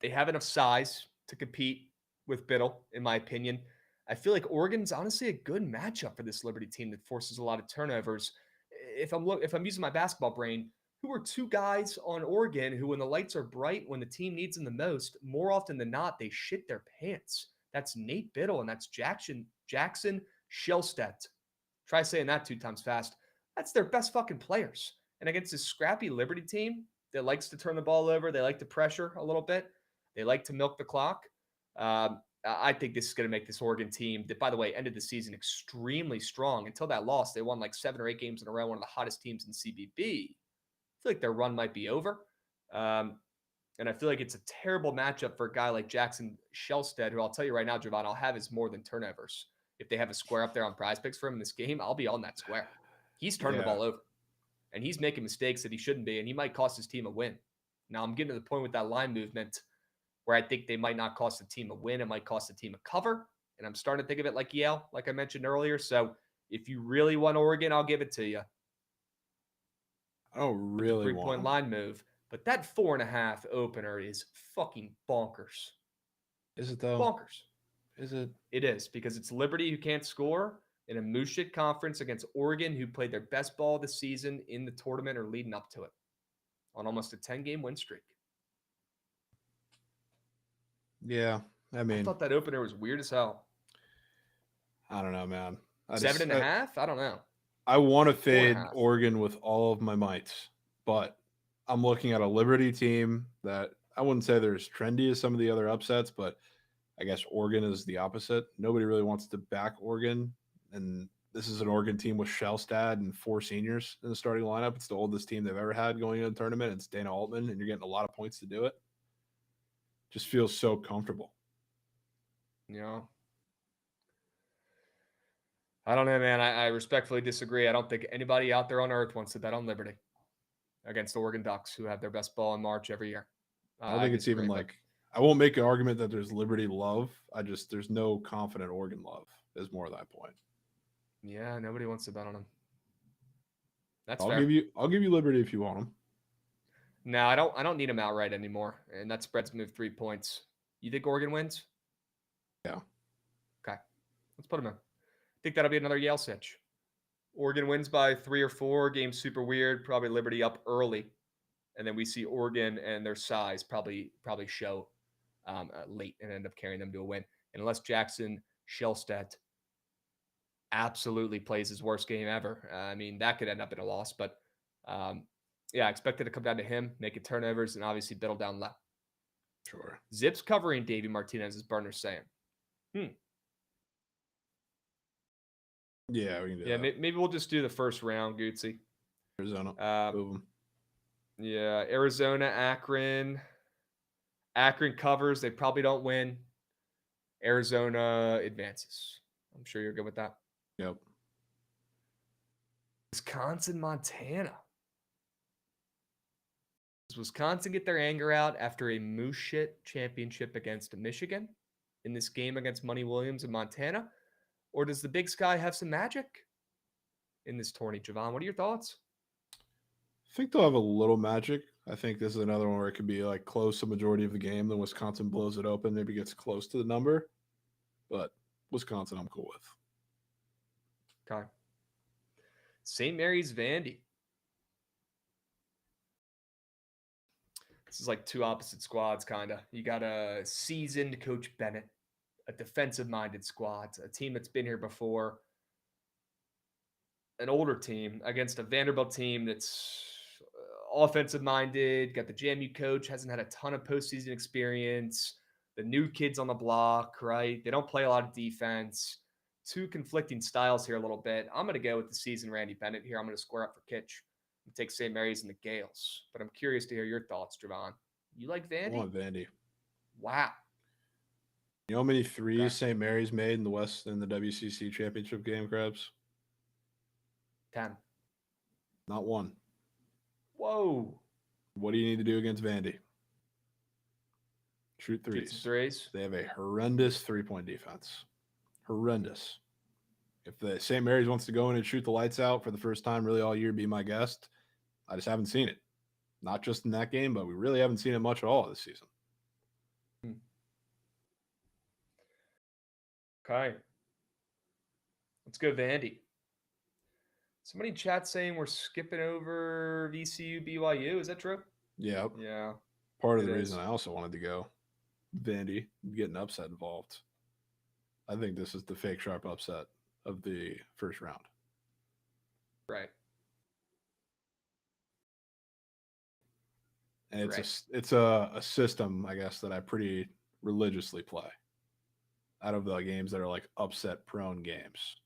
They have enough size to compete with Biddle, in my opinion. I feel like Oregon's honestly a good matchup for this Liberty team that forces a lot of turnovers. If I'm using my basketball brain, who are two guys on Oregon who, when the lights are bright, when the team needs them the most, more often than not, they shit their pants. That's Nate Biddle and that's Jackson Shellstedt. Try saying that 2 times fast. That's their best fucking players. And against this scrappy Liberty team that likes to turn the ball over, they like to pressure a little bit, they like to milk the clock. I think this is going to make this Oregon team that, by the way, ended the season extremely strong. Until that loss, they won like 7 or 8 games in a row, one of the hottest teams in CBB. I feel like their run might be over. And I feel like it's a terrible matchup for a guy like Jackson Shellstedt, who I'll tell you right now, Jovan, I'll have his more than turnovers. If they have a square up there on Prize Picks for him in this game, I'll be on that square. He's turning the ball over. And he's making mistakes that he shouldn't be, and he might cost his team a win. Now, I'm getting to the point with that line movement where I think they might not cost the team a win. It might cost the team a cover. And I'm starting to think of it like Yale, like I mentioned earlier. So if you really want Oregon, I'll give it to you. I don't really want 3-point line move. But that 4.5 opener is fucking bonkers. Is it though? Bonkers. Is it? It is, because it's Liberty who can't score in a Mooshit conference against Oregon, who played their best ball this season in the tournament or leading up to it on almost a 10-game win streak. Yeah, I mean, I thought that opener was weird as hell. I don't know, man. 7.5? I don't know. I want to fade Oregon with all of my might, but I'm looking at a Liberty team that I wouldn't say they're as trendy as some of the other upsets, but I guess Oregon is the opposite. Nobody really wants to back Oregon, and this is an Oregon team with Shellstad and 4 seniors in the starting lineup. It's the oldest team they've ever had going into the tournament. It's Dana Altman, and you're getting a lot of points to do it. Just feels so comfortable. Yeah. I don't know, man. I respectfully disagree. I don't think anybody out there on earth wants to bet on Liberty against the Oregon Ducks, who have their best ball in March every year. I don't think it's even like, I won't make an argument that there's Liberty love. There's no confident Oregon love is more of that point. Yeah, nobody wants to bet on them. That's I'll fair. give you Liberty if you want them. No, I don't need them outright anymore. And that spread's moved 3 points. You think Oregon wins? Yeah. Okay. Let's put them in. I think that'll be another Yale sitch. Oregon wins by 3 or 4. Game super weird. Probably Liberty up early. And then we see Oregon and their size probably show late and end up carrying them to a win. And unless Jackson Shellstedt absolutely plays his worst game ever, I mean, that could end up in a loss. But yeah, I expect it to come down to him, make it turnovers, and obviously Biddle down low. Sure. Zips covering Davey Martinez, as Burner's saying. Yeah, we can do that. Maybe we'll just do the first round, Gootsy. Arizona. Move 'em. Yeah, Arizona, Akron. Akron covers. They probably don't win. Arizona advances. I'm sure you're good with that. Yep. Wisconsin, Montana. Does Wisconsin get their anger out after a moose shit championship against Michigan in this game against Money Williams in Montana? Or does the Big Sky have some magic in this tourney, Jovan? What are your thoughts? I think they'll have a little magic. I think this is another one where it could be like close the majority of the game. Then Wisconsin blows it open, maybe gets close to the number. But Wisconsin, I'm cool with. Okay. St. Mary's Vandy. This is like two opposite squads, kind of. You got a seasoned Coach Bennett, a defensive-minded squad, a team that's been here before, an older team against a Vanderbilt team that's offensive-minded, got the JMU coach, hasn't had a ton of postseason experience, the new kids on the block, right? They don't play a lot of defense. Two conflicting styles here a little bit. I'm going to go with the seasoned Randy Bennett here. I'm going to square up for Kitch and take St. Mary's and the Gales. But I'm curious to hear your thoughts, Jovan. You like Vandy? I want Vandy. Wow. You know how many threes St. Mary's made in the WCC championship game, Krabs? 10. Not one. Whoa. What do you need to do against Vandy? Shoot threes. Shoot some threes. They have a horrendous three-point defense. Horrendous. If the St. Mary's wants to go in and shoot the lights out for the first time really all year, be my guest. I just haven't seen it. Not just in that game, but we really haven't seen it much at all this season. Okay. Let's go Vandy. Somebody in chat saying we're skipping over VCU BYU. Is that true? Yeah. Yeah. Part of the reason I also wanted to go Vandy, get an upset involved. I think this is the fake sharp upset of the first round. Right. And it's a system, I guess, that I pretty religiously play out of the games that are like upset prone games.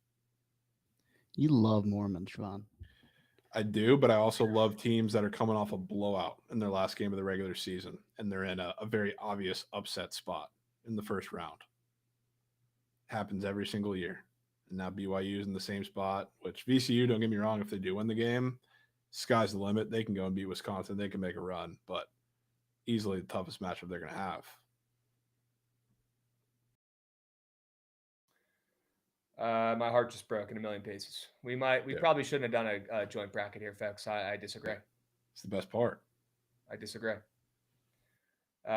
You love Mormons, Jovan. I do, but I also love teams that are coming off a blowout in their last game of the regular season, and they're in a very obvious upset spot in the first round. Happens every single year. And now BYU is in the same spot, which VCU, don't get me wrong, if they do win the game, sky's the limit. They can go and beat Wisconsin. They can make a run, but easily the toughest matchup they're going to have. My heart just broke in a million pieces. We probably shouldn't have done a joint bracket here, folks. I disagree. It's the best part. I disagree. You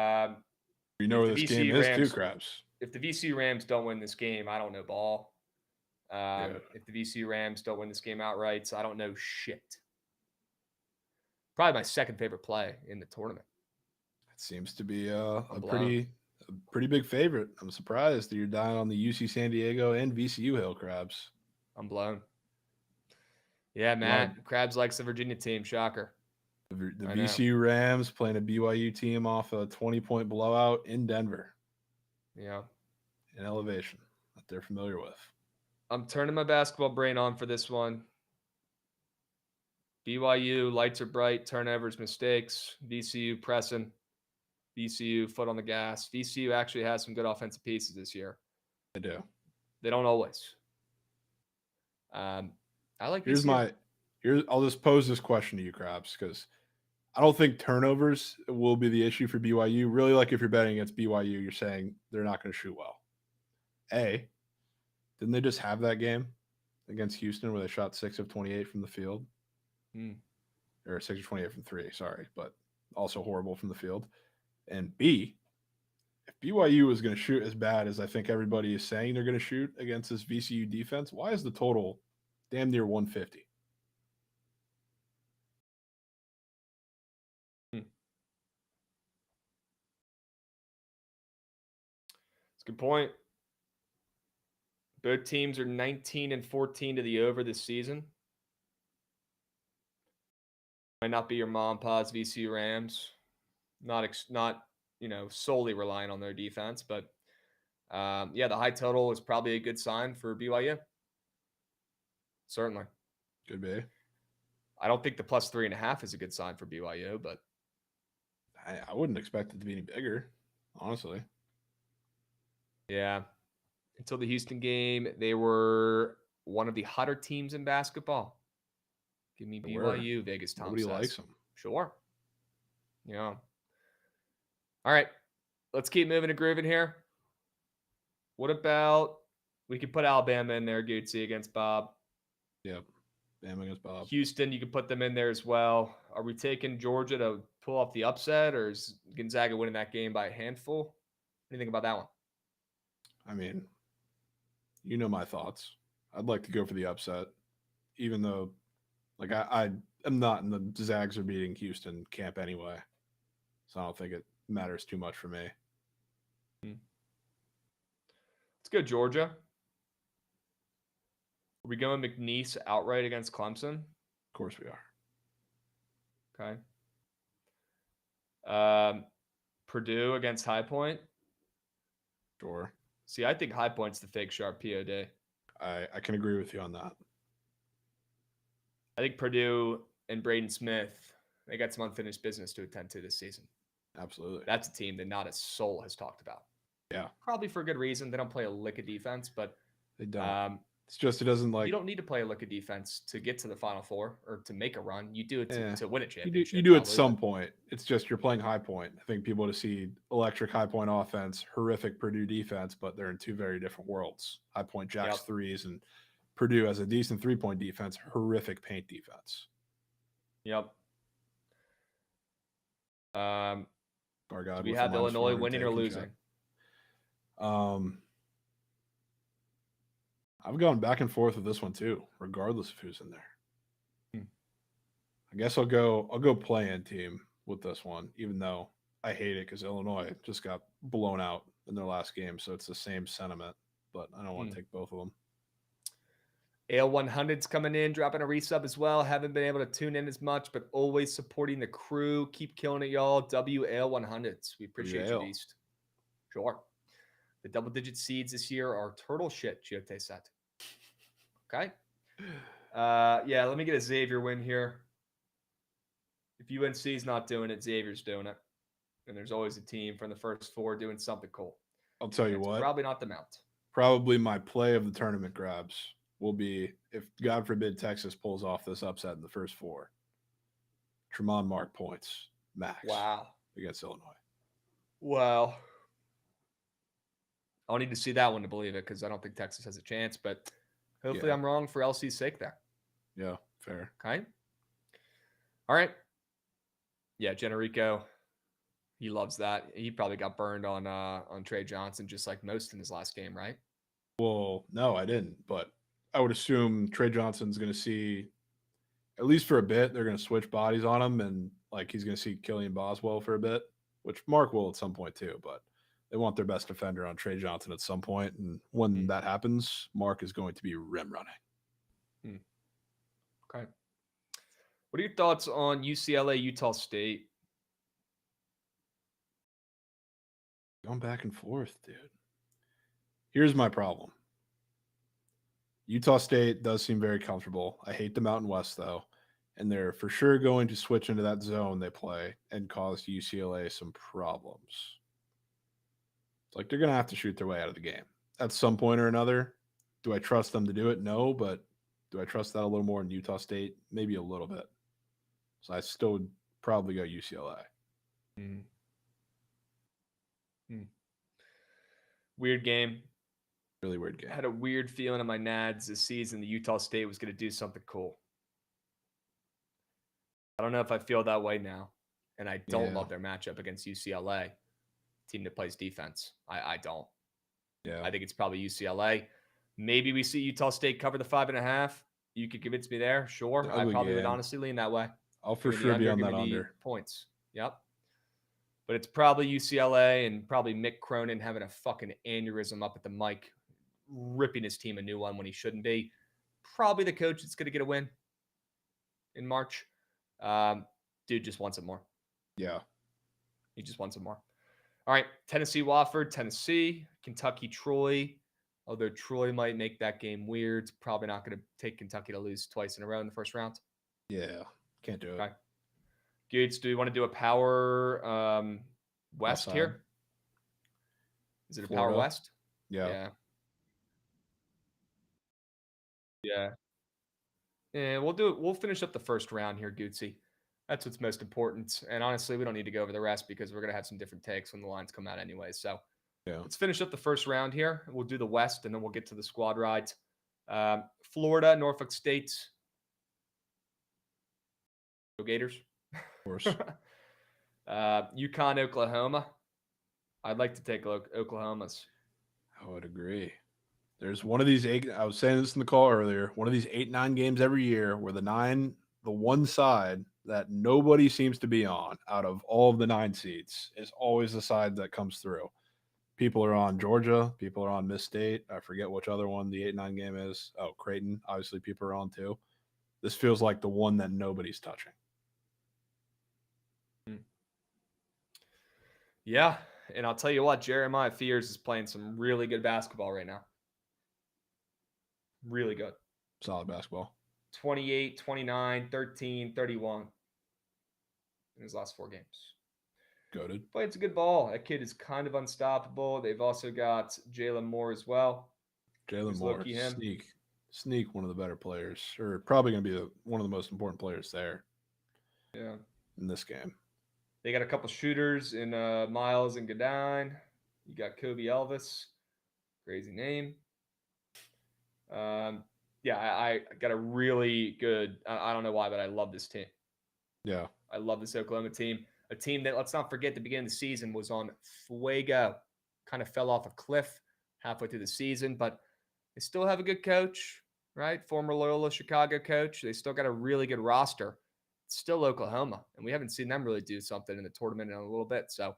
know where this game is too, Krabs. If the VCU Rams don't win this game, I don't know ball. If the VCU Rams don't win this game outright, so I don't know shit. Probably my second favorite play in the tournament. It seems to be a pretty big favorite. I'm surprised that you're dying on the UC San Diego and VCU Hill, Krabs. I'm blown. Yeah, man. Krabs likes the Virginia team. Shocker. The VCU Rams playing a BYU team off a 20-point blowout in Denver. Yeah. In elevation that they're familiar with. I'm turning my basketball brain on for this one. BYU, lights are bright, turnovers, mistakes. VCU pressing. VCU foot on the gas. VCU actually has some good offensive pieces this year. They do. They don't always. I like VCU. I'll just pose this question to you, Krabs, because I don't think turnovers will be the issue for BYU. Really, like if you're betting against BYU, you're saying they're not going to shoot well. Didn't they just have that game against Houston where they shot 6 of 28 from the field? Or 6 of 28 from 3, sorry, but also horrible from the field. And B, if BYU is going to shoot as bad as I think everybody is saying they're going to shoot against this VCU defense, why is the total damn near 150? That's a good point. Both teams are 19 and 14 to the over this season. Might not be your mom and pa's VCU Rams. Not solely relying on their defense, but the high total is probably a good sign for BYU. Certainly. Could be. I don't think the plus 3.5 is a good sign for BYU, but I wouldn't expect it to be any bigger, honestly. Yeah. Until the Houston game, they were one of the hotter teams in basketball. Give me BYU, Vegas Tom Nobody says. likes them. Sure. Yeah. All right. Let's keep moving and grooving here. What about we could put Alabama in there, Gootsy, against Bob. Yep. Bama against Bob. Houston, you could put them in there as well. Are we taking Georgia to pull off the upset, or is Gonzaga winning that game by a handful? What do you think about that one? I mean, you know my thoughts. I'd like to go for the upset, even though Like I am not in the Zags are beating Houston camp anyway, so I don't think it matters too much for me. Let's go Georgia. Are we going McNeese outright against Clemson? Of course we are. Okay. Purdue against High Point. Sure. See, I think High Point's the fake sharp POD. I can agree with you on that. I think Purdue and Braden Smith, they got some unfinished business to attend to this season. Absolutely. That's a team that not a soul has talked about. Yeah. Probably for a good reason. They don't play a lick of defense, but they don't. It's just it doesn't like you don't need to play a lick of defense to get to the Final Four or to make a run. You do it to win a championship. You do at some point. It's just you're playing High Point. I think people to see electric High Point offense, horrific Purdue defense, but they're in two very different worlds. High Point jacks threes, and Purdue has a decent 3-point defense, horrific paint defense. Yep. Do we have Illinois winning or losing? I've gone back and forth with this one too, regardless of who's in there. I guess I'll go play-in team with this one, even though I hate it because Illinois just got blown out in their last game, so it's the same sentiment. But I don't want to take both of them. AL 100's coming in, dropping a resub as well. Haven't been able to tune in as much, but always supporting the crew. Keep killing it, y'all. WAL 100s. We appreciate you, Beast. Sure. The double-digit seeds this year are turtle shit, Giote said. Okay. Yeah, let me get a Xavier win here. If UNC's not doing it, Xavier's doing it. And there's always a team from the first four doing something cool. I'll tell you what. Probably not the Mount. Probably my play of the tournament grabs will be, if God forbid Texas pulls off this upset in the first four, Tremont Mark points max. Wow. Against Illinois. Wow. I'll need to see that one to believe it because I don't think Texas has a chance, but hopefully I'm wrong for LC's sake there. Yeah, fair. Okay. All right. Yeah, Generico, he loves that. He probably got burned on Trey Johnson just like most in his last game, right? Well, no, I didn't, but I would assume Trey Johnson's going to see, at least for a bit, they're going to switch bodies on him, and like he's going to see Killian Boswell for a bit, which Mark will at some point too, but they want their best defender on Trey Johnson at some point, and when that happens, Mark is going to be rim running. Okay. What are your thoughts on UCLA, Utah State? Going back and forth, dude. Here's my problem. Utah State does seem very comfortable. I hate the Mountain West, though, and they're for sure going to switch into that zone they play and cause UCLA some problems. It's like they're going to have to shoot their way out of the game at some point or another. Do I trust them to do it? No, but do I trust that a little more in Utah State? Maybe a little bit. So I still would probably go UCLA. Weird game. Really weird game. I had a weird feeling in my nads this season that Utah State was going to do something cool. I don't know if I feel that way now. And I don't love their matchup against UCLA, team that plays defense. I don't. Yeah. I think it's probably UCLA. Maybe we see Utah State cover the 5.5. You could convince me there. Sure. I probably would honestly lean that way. I'll for sure be on that under. Points. Yep. But it's probably UCLA and probably Mick Cronin having a fucking aneurysm up at the mic, ripping his team a new one when he shouldn't be. Probably the coach that's going to get a win in March. Dude just wants it more. Yeah. He just wants it more. All right. Tennessee, Wofford, Tennessee, Kentucky, Troy. Although Troy might make that game weird. It's probably not going to take Kentucky to lose twice in a row in the first round. Yeah. Can't do it. Okay. Gates, do we want to do a power west here? Is it a Florida. power west? Yeah. Yeah, we'll do it. We'll finish up the first round here, Gootsy. That's what's most important. And honestly, we don't need to go over the rest because we're going to have some different takes when the lines come out anyway. So let's finish up the first round here. We'll do the West, and then we'll get to the squad rides. Florida, Norfolk State. Go Gators. Of course. UConn, Oklahoma. I'd like to take Oklahoma's. I would agree. There's one of these 8. I was saying this in the call earlier. One of these 8-9 games every year where the 9 the one side that nobody seems to be on out of all of the 9 seeds is always the side that comes through. People are on Georgia. People are on Miss State. I forget which other one the 8-9 game is. Oh, Creighton. Obviously, people are on too. This feels like the one that nobody's touching. Yeah, and I'll tell you what, Jeremiah Fears is playing some really good basketball right now. Really good. Solid basketball. 28, 29, 13, 31 in his last 4 games. Goated. Plays a good ball. That kid is kind of unstoppable. They've also got Jalen Moore as well. Jalen Moore, sneak one of the better players, or probably going to be one of the most important players there. Yeah. In this game. They got a couple shooters in Miles and Godin. You got Kobe Elvis. Crazy name. Yeah, I got a really good, I don't know why, but I love this team. Yeah. I love this Oklahoma team. A team that, let's not forget, the beginning of the season was on fuego. Kind of fell off a cliff halfway through the season, but they still have a good coach, right? Former Loyola Chicago coach. They still got a really good roster. It's still Oklahoma, and we haven't seen them really do something in the tournament in a little bit. So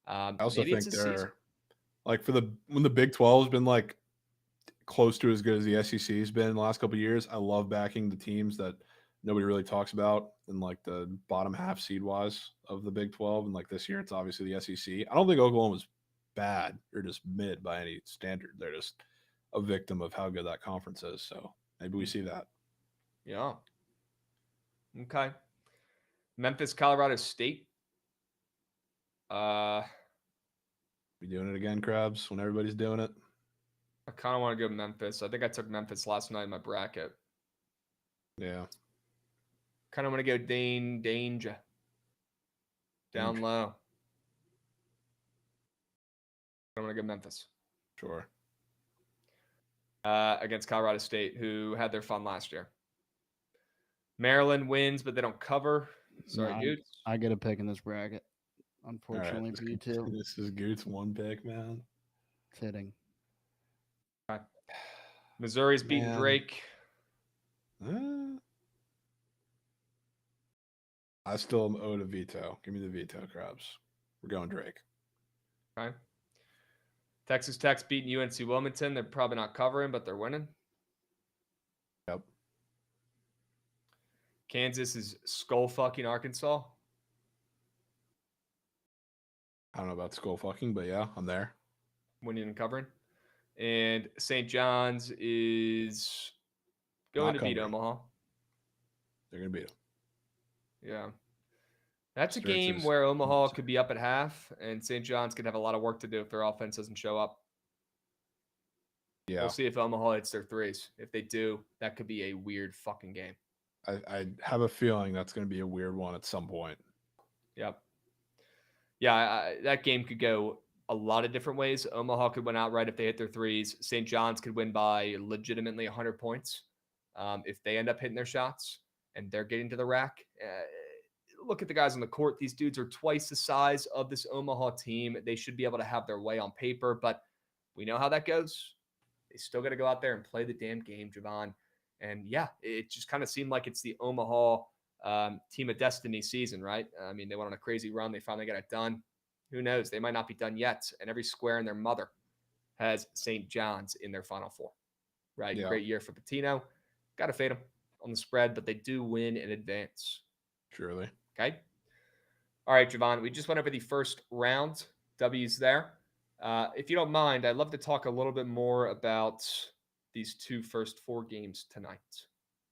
I also think they're like when the Big 12 has been like close to as good as the SEC has been in the last couple of years. I love backing the teams that nobody really talks about in like the bottom half seed wise of the Big 12. And like this year, it's obviously the SEC. I don't think Oklahoma's bad or just mid by any standard. They're just a victim of how good that conference is. So maybe we see that. Yeah. Okay. Memphis, Colorado State. We doing it again, Krabs, when everybody's doing it? I kind of want to go Memphis. I think I took Memphis last night in my bracket. Yeah. Kind of want to go Danger. Down low. I want to go Memphis. Sure. Against Colorado State, who had their fun last year. Maryland wins, but they don't cover. Sorry, Goots. I get a pick in this bracket. Unfortunately for you too. This is Goots' one pick, man. Fitting. Okay. Missouri's beating Drake. I still am owed a veto. Give me the veto, Krabs. We're going Drake. Okay. Texas Tech's beating UNC Wilmington. They're probably not covering, but they're winning. Yep. Kansas is skull fucking Arkansas. I don't know about skull fucking, but yeah, I'm there. Winning and covering. And St. John's is going to beat Omaha. They're going to beat them. Yeah. That's a game where Omaha could be up at half, and St. John's could have a lot of work to do if their offense doesn't show up. Yeah. We'll see if Omaha hits their threes. If they do, that could be a weird fucking game. I have a feeling that's going to be a weird one at some point. Yep. Yeah, that game could go a lot of different ways. Omaha could win outright if they hit their threes. St. John's could win by legitimately 100 points if they end up hitting their shots and they're getting to the rack. Look at the guys on the court. These dudes are twice the size of this Omaha team. They should be able to have their way on paper, but we know how that goes. They still got to go out there and play the damn game, Jovan. And yeah, it just kind of seemed like it's the Omaha team of destiny season, right? I mean, they went on a crazy run. They finally got it done. Who knows? They might not be done yet. And every square in their mother has St. John's in their Final Four, right? Yeah. Great year for Pitino. Got to fade them on the spread, but they do win in advance. Surely. Okay. All right, Jovan, we just went over the first round. W's there. If you don't mind, I'd love to talk a little bit more about these first 4 games tonight.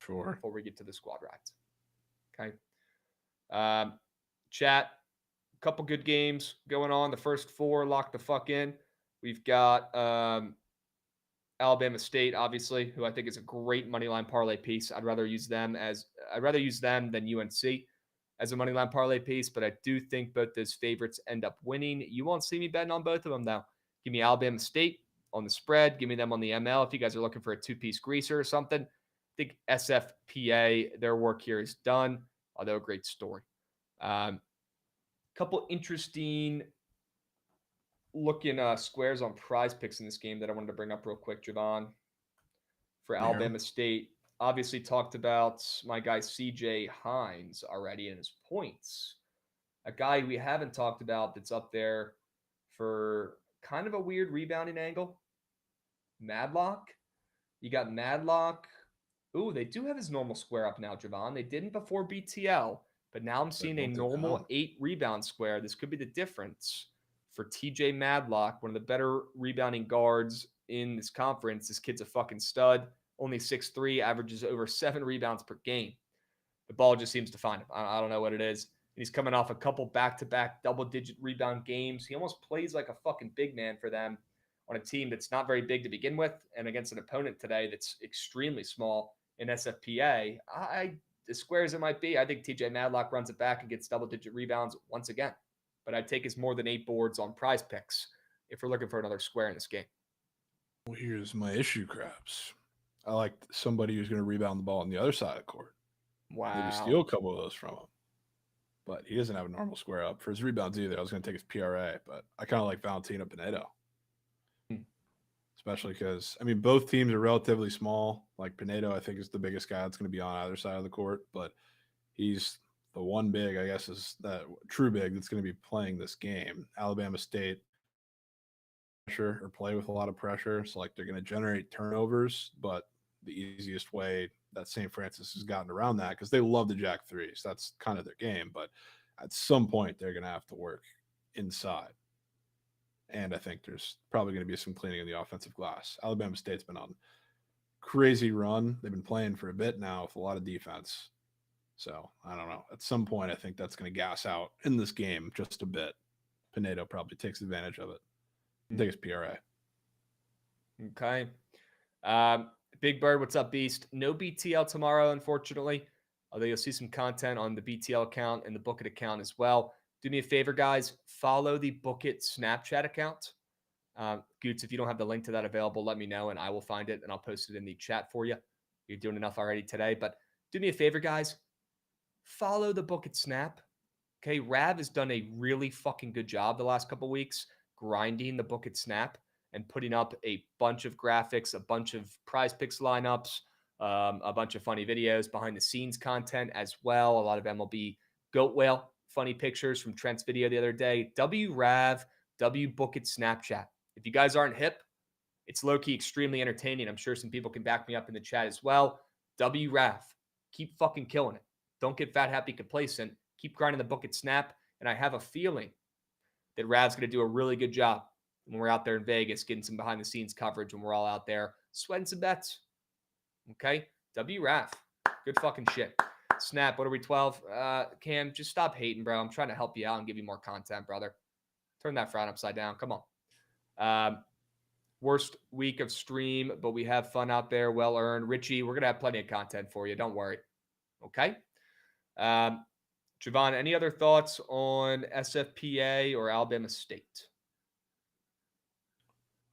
Sure. Before we get to the squad rides. Okay. Chat, a couple good games going on. The first 4 locked the fuck in. We've got Alabama State, obviously, who I think is a great moneyline parlay piece. I'd rather use them than UNC as a moneyline parlay piece, but I do think both those favorites end up winning. You won't see me betting on both of them, though. Give me Alabama State on the spread. Give me them on the ML if you guys are looking for a 2-piece greaser or something. I think SFPA, their work here is done, although a great story. Couple interesting looking squares on prize picks in this game that I wanted to bring up real quick, Jovan. For Alabama State, obviously talked about my guy CJ Hines already and his points. A guy we haven't talked about that's up there for kind of a weird rebounding angle. Madlock. You got Madlock. Ooh, they do have his normal square up now, Jovan. They didn't before BTL, but now I'm seeing a normal 8 rebound square. This could be the difference for TJ Madlock, one of the better rebounding guards in this conference. This kid's a fucking stud. Only 6'3", averages over 7 rebounds per game. The ball just seems to find him. I don't know what it is. And he's coming off a couple back-to-back double-digit rebound games. He almost plays like a fucking big man for them on a team that's not very big to begin with, and against an opponent today that's extremely small in SFPA. As square as it might be, I think TJ Madlock runs it back and gets double-digit rebounds once again. But I'd take his more than 8 boards on Prize Picks if we're looking for another square in this game. Well, here's my issue, Krabs. I like somebody who's going to rebound the ball on the other side of the court. Wow. Maybe steal a couple of those from him. But he doesn't have a normal square up. For his rebounds either, I was going to take his PRA, but I kind of like Valentino Pinedo. Especially because, I mean, both teams are relatively small. Like Pinedo, I think, is the biggest guy that's going to be on either side of the court, but he's the one big, I guess, is that true big that's going to be playing this game. Alabama State pressure or play with a lot of pressure. So, like, they're going to generate turnovers, but the easiest way that St. Francis has gotten around that, because they love the jack threes. That's kind of their game. But at some point, they're going to have to work inside. And I think there's probably going to be some cleaning of the offensive glass. Alabama State's been on crazy run. They've been playing for a bit now with a lot of defense. So, I don't know. At some point, I think that's going to gas out in this game just a bit. Pinedo probably takes advantage of it. I think it's PRA. Okay. Big Bird, what's up, Beast? No BTL tomorrow, unfortunately. Although you'll see some content on the BTL account and the Bookit account as well. Do me a favor, guys. Follow the Bookit Snapchat account. Goots, if you don't have the link to that available, let me know, and I will find it, and I'll post it in the chat for you. You're doing enough already today. But do me a favor, guys. Follow the Bookit Snap. Okay, Rav has done a really fucking good job the last couple weeks grinding the Bookit Snap and putting up a bunch of graphics, a bunch of Prize Picks lineups, a bunch of funny videos, behind-the-scenes content as well, a lot of MLB Goat Whale funny pictures from Trent's video the other day. WRAV, Bookit Snapchat. If you guys aren't hip, it's low-key extremely entertaining. I'm sure some people can back me up in the chat as well. WRAV. Keep fucking killing it. Don't get fat, happy, complacent. Keep grinding the Bookit Snap. And I have a feeling that Rav's going to do a really good job when we're out there in Vegas, getting some behind-the-scenes coverage when we're all out there sweating some bets. Okay? WRAV. Good fucking shit. Snap, what are we, 12? Cam, just stop hating, bro. I'm trying to help you out and give you more content, brother. Turn that frown upside down. Come on. Worst week of stream, but we have fun out there. Well earned. Richie, we're going to have plenty of content for you. Don't worry. Okay? Jovan, any other thoughts on SFPA or Alabama State?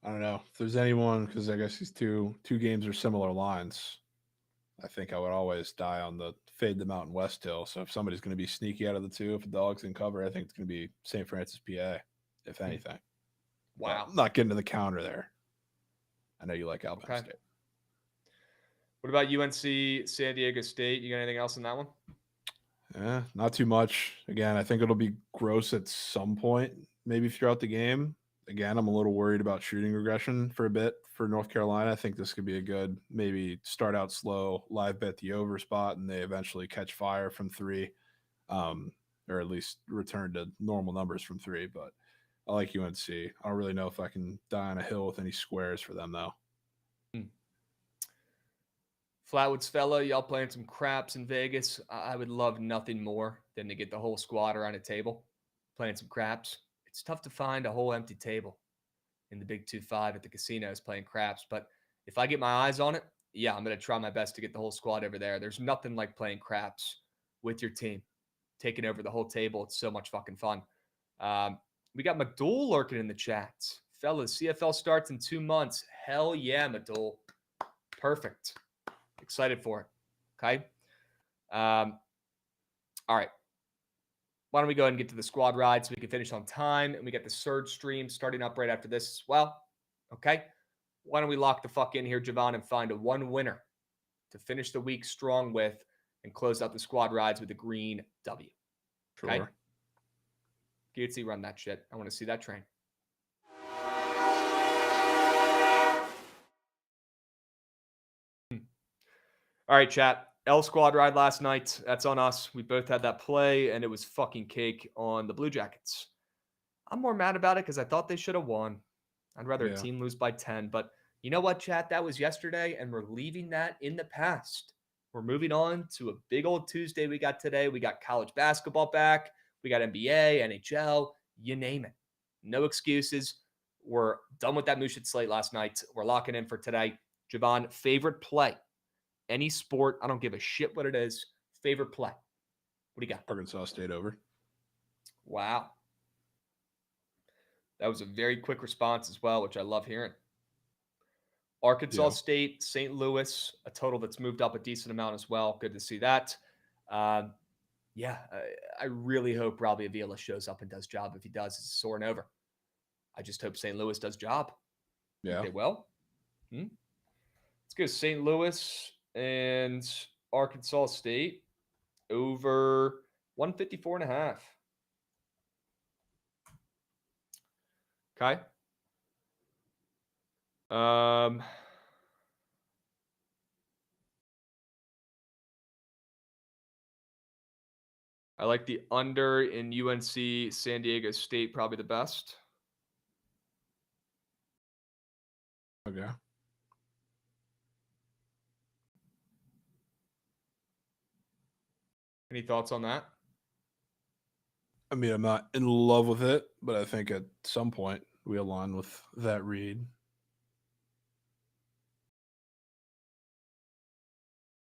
I don't know if there's anyone, because I guess these two games are similar lines. I think I would always die on the fade the Mountain West Hill. So if somebody's going to be sneaky out of the two, if a dog's in cover, I think it's going to be St. Francis, PA, if anything. Wow. But I'm not getting to the counter there. I know you like Alabama State. What about UNC, San Diego State? You got anything else on that one? Yeah, not too much. Again, I think it'll be gross at some point, maybe throughout the game. Again, I'm a little worried about shooting regression for a bit for North Carolina. I think this could be a good, maybe start out slow, live bet the over spot, and they eventually catch fire from 3, or at least return to normal numbers from 3. But I like UNC. I don't really know if I can die on a hill with any squares for them, though. Flatwoods fella, y'all playing some craps in Vegas. I would love nothing more than to get the whole squad around a table playing some craps. It's tough to find a whole empty table in the Big 2-5 at the casinos playing craps. But if I get my eyes on it, yeah, I'm going to try my best to get the whole squad over there. There's nothing like playing craps with your team, taking over the whole table. It's so much fucking fun. We got Madul lurking in the chat. Fellas, CFL starts in 2 months. Hell yeah, Madul. Perfect. Excited for it. Okay. All right. Why don't we go ahead and get to the squad ride so we can finish on time, and we get the Surge stream starting up right after this as well. Okay. Why don't we lock the fuck in here, Jovan, and find a one winner to finish the week strong with and close out the squad rides with a green W. Sure. Okay? Gatsy, run that shit. I want to see that train. All right, chat. L squad ride last night. That's on us. We both had that play, and it was fucking cake on the Blue Jackets. I'm more mad about it because I thought they should have won. I'd rather a team lose by 10. But you know what, chat? That was yesterday, and we're leaving that in the past. We're moving on to a big old Tuesday we got today. We got college basketball back. We got NBA, NHL, you name it. No excuses. We're done with that Mooshit slate last night. We're locking in for today. Jovan, favorite play? Any sport, I don't give a shit what it is. Favorite play? What do you got? Arkansas State over. Wow. That was a very quick response as well, which I love hearing. Arkansas State, St. Louis, a total that's moved up a decent amount as well. Good to see that. I really hope Robbie Avila shows up and does job. If he does, it's soaring over. I just hope St. Louis does job. Yeah. They will. Let's go St. Louis and Arkansas State over 154.5. Okay. I like the under in UNC San Diego State, probably the best. Okay. Any thoughts on that? I mean, I'm not in love with it, but I think at some point we align with that read.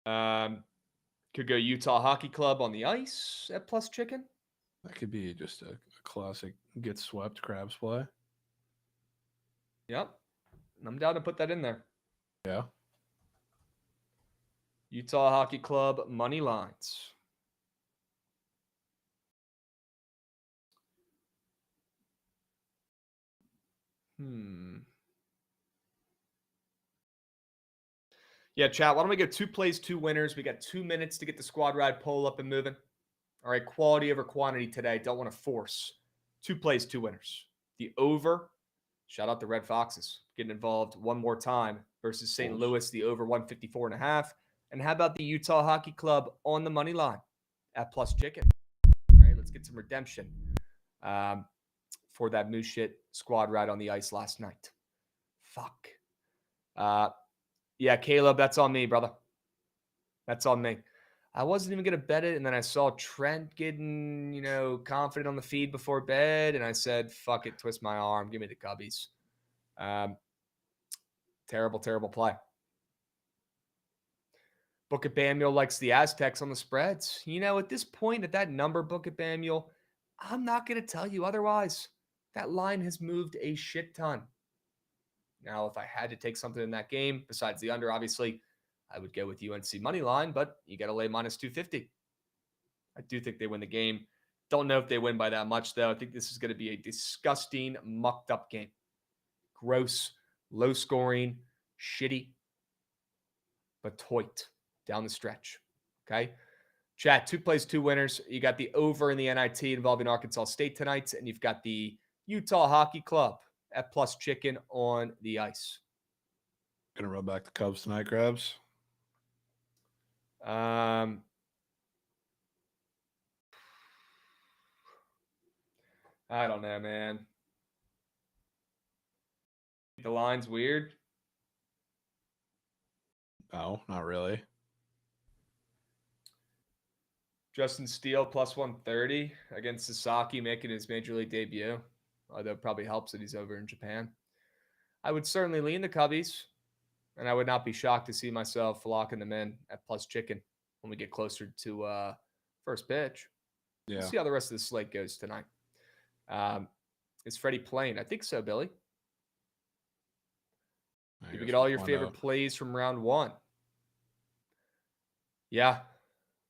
Could go Utah Hockey Club on the ice at plus chicken. That could be just a classic get swept Krabs play. Yep. I'm down to put that in there. Yeah. Utah Hockey Club money lines. Yeah, chat. Why don't we go 2 plays, 2 winners? We got 2 minutes to get the squad ride poll up and moving. All right, quality over quantity today. Don't want to force. 2 plays, 2 winners. The over. Shout out the Red Foxes getting involved one more time versus St. Louis. The over 154.5. And how about the Utah Hockey Club on the money line at plus chicken? All right, let's get some redemption for that Mooshit squad ride on the ice last night. Fuck. Yeah, Caleb, that's on me, brother. That's on me. I wasn't even going to bet it, and then I saw Trent getting, confident on the feed before bed, and I said, fuck it, twist my arm, give me the Cubbies. Terrible, terrible play. Bookit Bamuel likes the Aztecs on the spreads. At this point, at that number, Bookit Bamuel, I'm not going to tell you otherwise. That line has moved a shit ton. Now, if I had to take something in that game, besides the under, obviously, I would go with UNC money line, but you got to lay minus 250. I do think they win the game. Don't know if they win by that much, though. I think this is going to be a disgusting, mucked up game. Gross, low scoring, shitty, but toit down the stretch. Okay? Chat, 2 plays, 2 winners. You got the over in the NIT involving Arkansas State tonight, and you've got the Utah Hockey Club at plus chicken on the ice. Gonna run back the Cubs tonight, Krabs? I don't know, man. The line's weird. No, not really. Justin Steele plus 130 against Sasaki making his major league debut. Although it probably helps that he's over in Japan. I would certainly lean the Cubbies, and I would not be shocked to see myself locking them in at plus chicken when we get closer to first pitch. Yeah. We'll see how the rest of the slate goes tonight. Is Freddie playing? I think so, Billy. Did you get all your favorite plays from round 1? Yeah.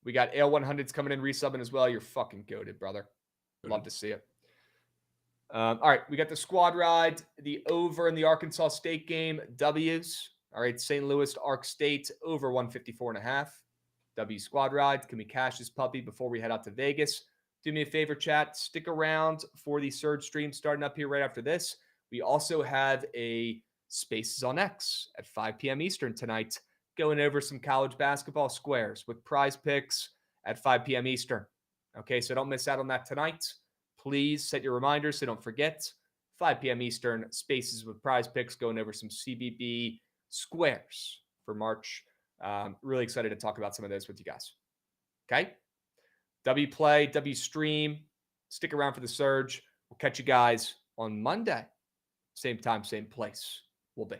We got AL100s coming in, resubbing as well. You're fucking goated, brother. Love to see it. All right, we got the squad ride, the over in the Arkansas State game, W's. All right, St. Louis to Arc State over 154.5. W Squad Ride. Can we cash this puppy before we head out to Vegas? Do me a favor, chat. Stick around for the Surge stream starting up here right after this. We also have a Spaces on X at 5 p.m. Eastern tonight, going over some college basketball squares with prize picks at 5 p.m. Eastern. Okay, so don't miss out on that tonight. Please set your reminders so don't forget. 5 p.m. Eastern, Spaces with prize picks, going over some CBB squares for March. Really excited to talk about some of those with you guys. Okay? W Play, W Stream. Stick around for the Surge. We'll catch you guys on Monday. Same time, same place. We'll be.